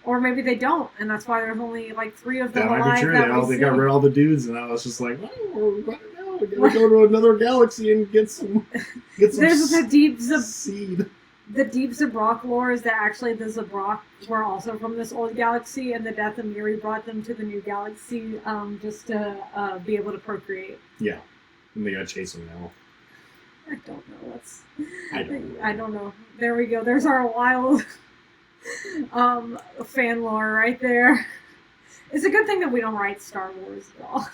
Or maybe they don't, and that's why there's only like 3 of them alive. That might be true. They got rid of all the dudes, and I was just like, we gotta go to another galaxy and get some. There's the deep seed. The deep Zabrak lore is that actually the Zabrak were also from this old galaxy, and the Dathomiri brought them to the new galaxy just to be able to procreate. Yeah, and they gotta chase them now. I don't know. I don't know. There we go. There's our wild fan lore right there. It's a good thing that we don't write Star Wars at all.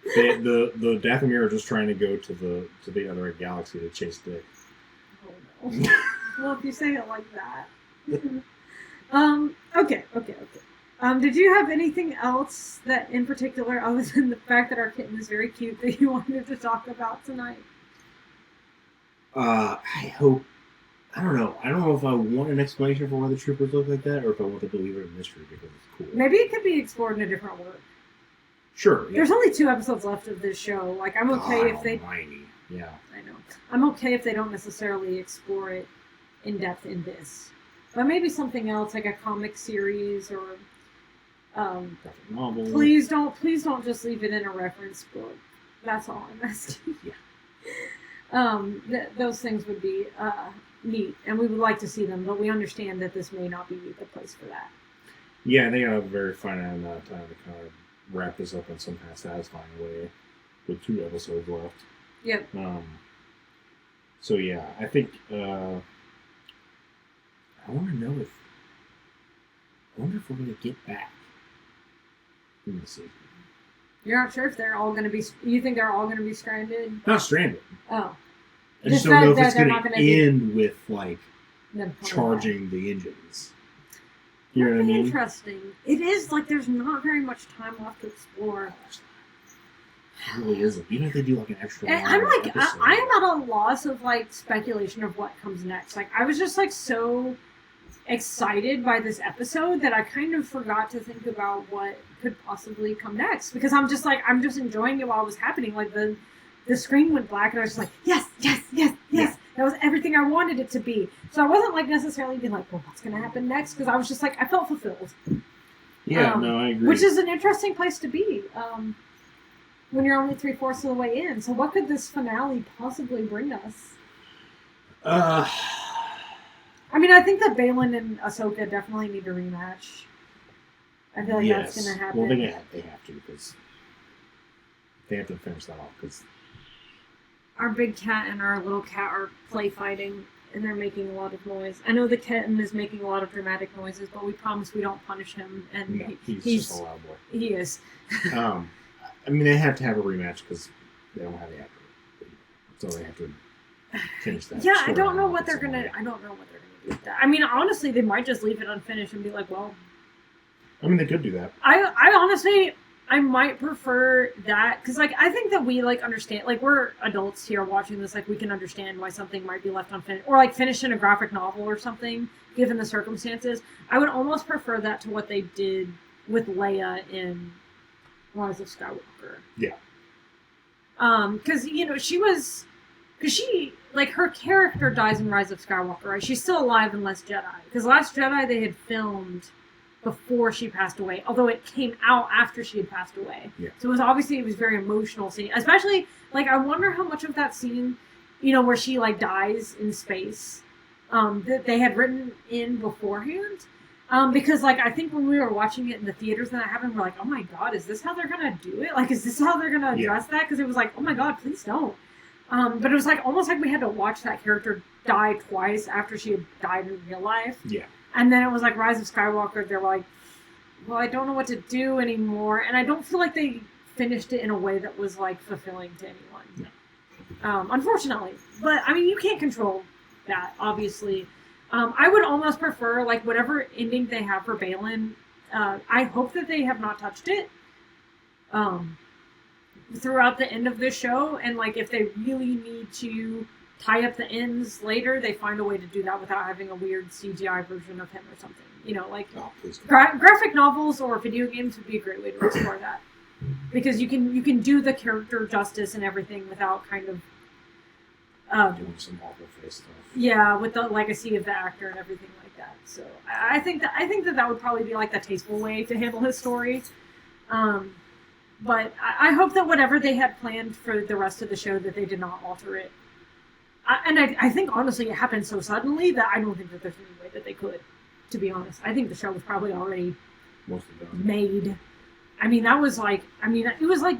The Dathomir are just trying to go to the other galaxy to chase Dick. Oh no. Well, if you say it like that. Okay. Did you have anything else that, in particular, other than the fact that our kitten is very cute, that you wanted to talk about tonight? I hope. I don't know. I don't know if I want an explanation for why the troopers look like that, or if I want to leave it a mystery because it's cool. Maybe it could be explored in a different work. Sure. Yeah. There's only 2 episodes left of this show. Like, I'm okay if they. Almighty. Yeah. I know. I'm okay if they don't necessarily explore it in depth in this, but maybe something else, like a comic series or. Novel. Please don't just leave it in a reference book. That's all I'm asking. Yeah. Those things would be neat, and we would like to see them, but we understand that this may not be the place for that. Yeah, they got a very finite amount of time to kind of wrap this up in some kind of satisfying way, with 2 episodes left. Yep. So yeah, I think I want to know if we're going to get back in the season. You're not sure if they're all going to be. You think they're all going to be stranded? Not stranded. Oh. I just don't know if it's going to end with like charging the engines. You know what I mean? Interesting. It is like there's not very much time left to explore. It really isn't. Even if they do like an extra. And I'm like, I am at a loss of like speculation of what comes next. Like, I was just like so excited by this episode that I kind of forgot to think about what could possibly come next, because I'm just enjoying it while it was happening. Like the screen went black and I was just like, yes. Yeah. That was everything I wanted it to be. So I wasn't like necessarily being like, well, what's going to happen next? Because I was just like, I felt fulfilled. Yeah, no, I agree. Which is an interesting place to be when you're only 3/4 of the way in. So what could this finale possibly bring us? I mean, I think that Baylan and Ahsoka definitely need a rematch. I feel like that's going to happen. Well, they have to, because they have to finish that off. Because our big cat and our little cat are play fighting, and they're making a lot of noise. I know the kitten is making a lot of dramatic noises, but we promise we don't punish him. And no, he's just a loud boy. He is. I mean, they have to have a rematch because they don't have the actor, so they have to finish that. Yeah, I don't know what they're gonna do with that. I mean, honestly, they might just leave it unfinished and be like, well. I mean, they could do that. I honestly, I might prefer that, because like I think that we like understand, like we're adults here watching this, like we can understand why something might be left unfinished, or like finished in a graphic novel or something, given the circumstances. I would almost prefer that to what they did with Leia in Rise of Skywalker. Yeah. Because she like her character dies in Rise of Skywalker, right? She's still alive in Last Jedi, because Last Jedi they had filmed before she passed away, although it came out after she had passed away. Yeah. So it was very emotional scene, especially like I wonder how much of that scene, where she like dies in space, that they had written in beforehand. Because like I think when we were watching it in the theaters and that happened, we're like, oh my god, is this how they're gonna do it? Like, is this how they're gonna address that? Because it was like, oh my god, please don't. But it was like almost like we had to watch that character die twice after she had died in real life. Yeah. And then it was like Rise of Skywalker, they're like, well, I don't know what to do anymore. And I don't feel like they finished it in a way that was like fulfilling to anyone. No. Unfortunately. But I mean, you can't control that, obviously. I would almost prefer like whatever ending they have for Baylan. I hope that they have not touched it throughout the end of this show. And like if they really need to tie up the ends later, they find a way to do that without having a weird CGI version of him or something. Graphic novels or video games would be a great way to explore that, because you can do the character justice and everything without kind of doing some awful face stuff. Yeah, with the legacy of the actor and everything like that. So I think that would probably be like the tasteful way to handle his story. But I hope that whatever they had planned for the rest of the show, that they did not alter it. I think, honestly, it happened so suddenly that I don't think that there's any way that they could, to be honest. I think the show was probably already made. I mean, it was like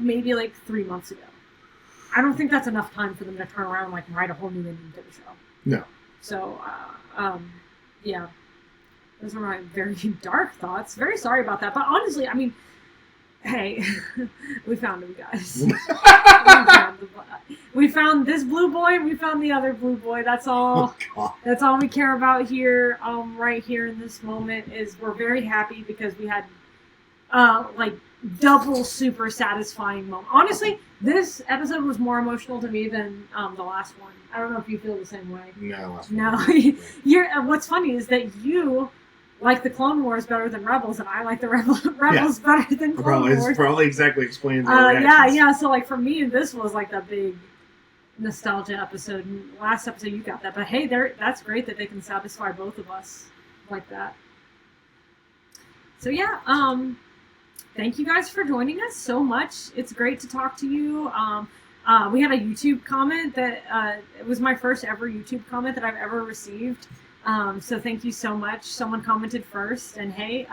maybe like 3 months ago. I don't think that's enough time for them to turn around and like write a whole new ending to the show. No. So, yeah. Those are my very dark thoughts. Very sorry about that. But honestly, I mean, hey, we found him, guys. We found this blue boy, and we found the other blue boy. That's all. That's all we care about here, right here in this moment. Is we're very happy because we had like double super satisfying moment. Honestly, this episode was more emotional to me than the last one. I don't know if you feel the same way. No. You're. What's funny is that you like the Clone Wars better than Rebels, and I like the Rebels better than Clone Wars. Probably exactly explains our reactions. Yeah. So like for me, this was like the big nostalgia episode. And last episode you got that, but hey, that's great that they can satisfy both of us like that. So yeah, thank you guys for joining us so much. It's great to talk to you. We had a YouTube comment that it was my first ever YouTube comment that I've ever received. So thank you so much. Someone commented first, and hey,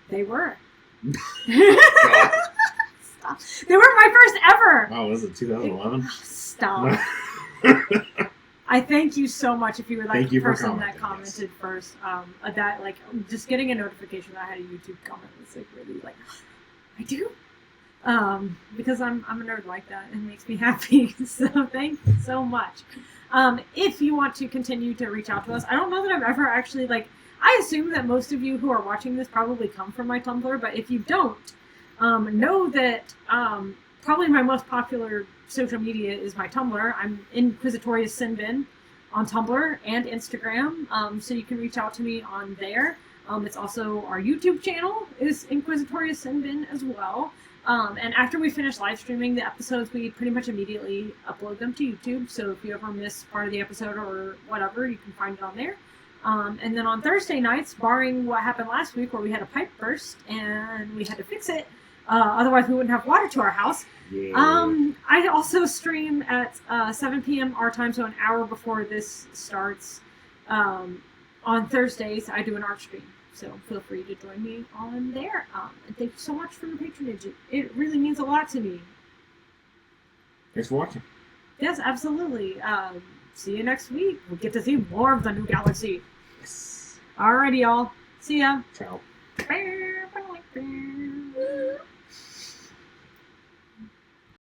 they were. Stop. They were my first ever. Oh, was it 2011? Stop. I thank you so much if you were like the person that commented first. That like just getting a notification that I had a YouTube comment was like really like I do. Because I'm a nerd like that. It makes me happy. So thank you so much. If you want to continue to reach out to us, I don't know that I've ever actually like. I assume that most of you who are watching this probably come from my Tumblr, but if you don't, know that probably my most popular social media is my Tumblr. I'm Inquisitorious Sinbin on Tumblr and Instagram, so you can reach out to me on there. It's also our YouTube channel is Inquisitorious Sinbin as well. And after we finish live streaming the episodes, we pretty much immediately upload them to YouTube. So if you ever miss part of the episode or whatever, you can find it on there. And then on Thursday nights, barring what happened last week where we had a pipe burst and we had to fix it, otherwise we wouldn't have water to our house. Yeah. I also stream at 7 p.m. our time, so an hour before this starts. On Thursdays, I do an art stream. So feel free to join me on there. And thank you so much for your patronage. It really means a lot to me. Thanks for watching. Yes, absolutely. See you next week. We'll get to see more of the new galaxy. Yes. Alrighty, y'all. See ya. Ciao. Bye.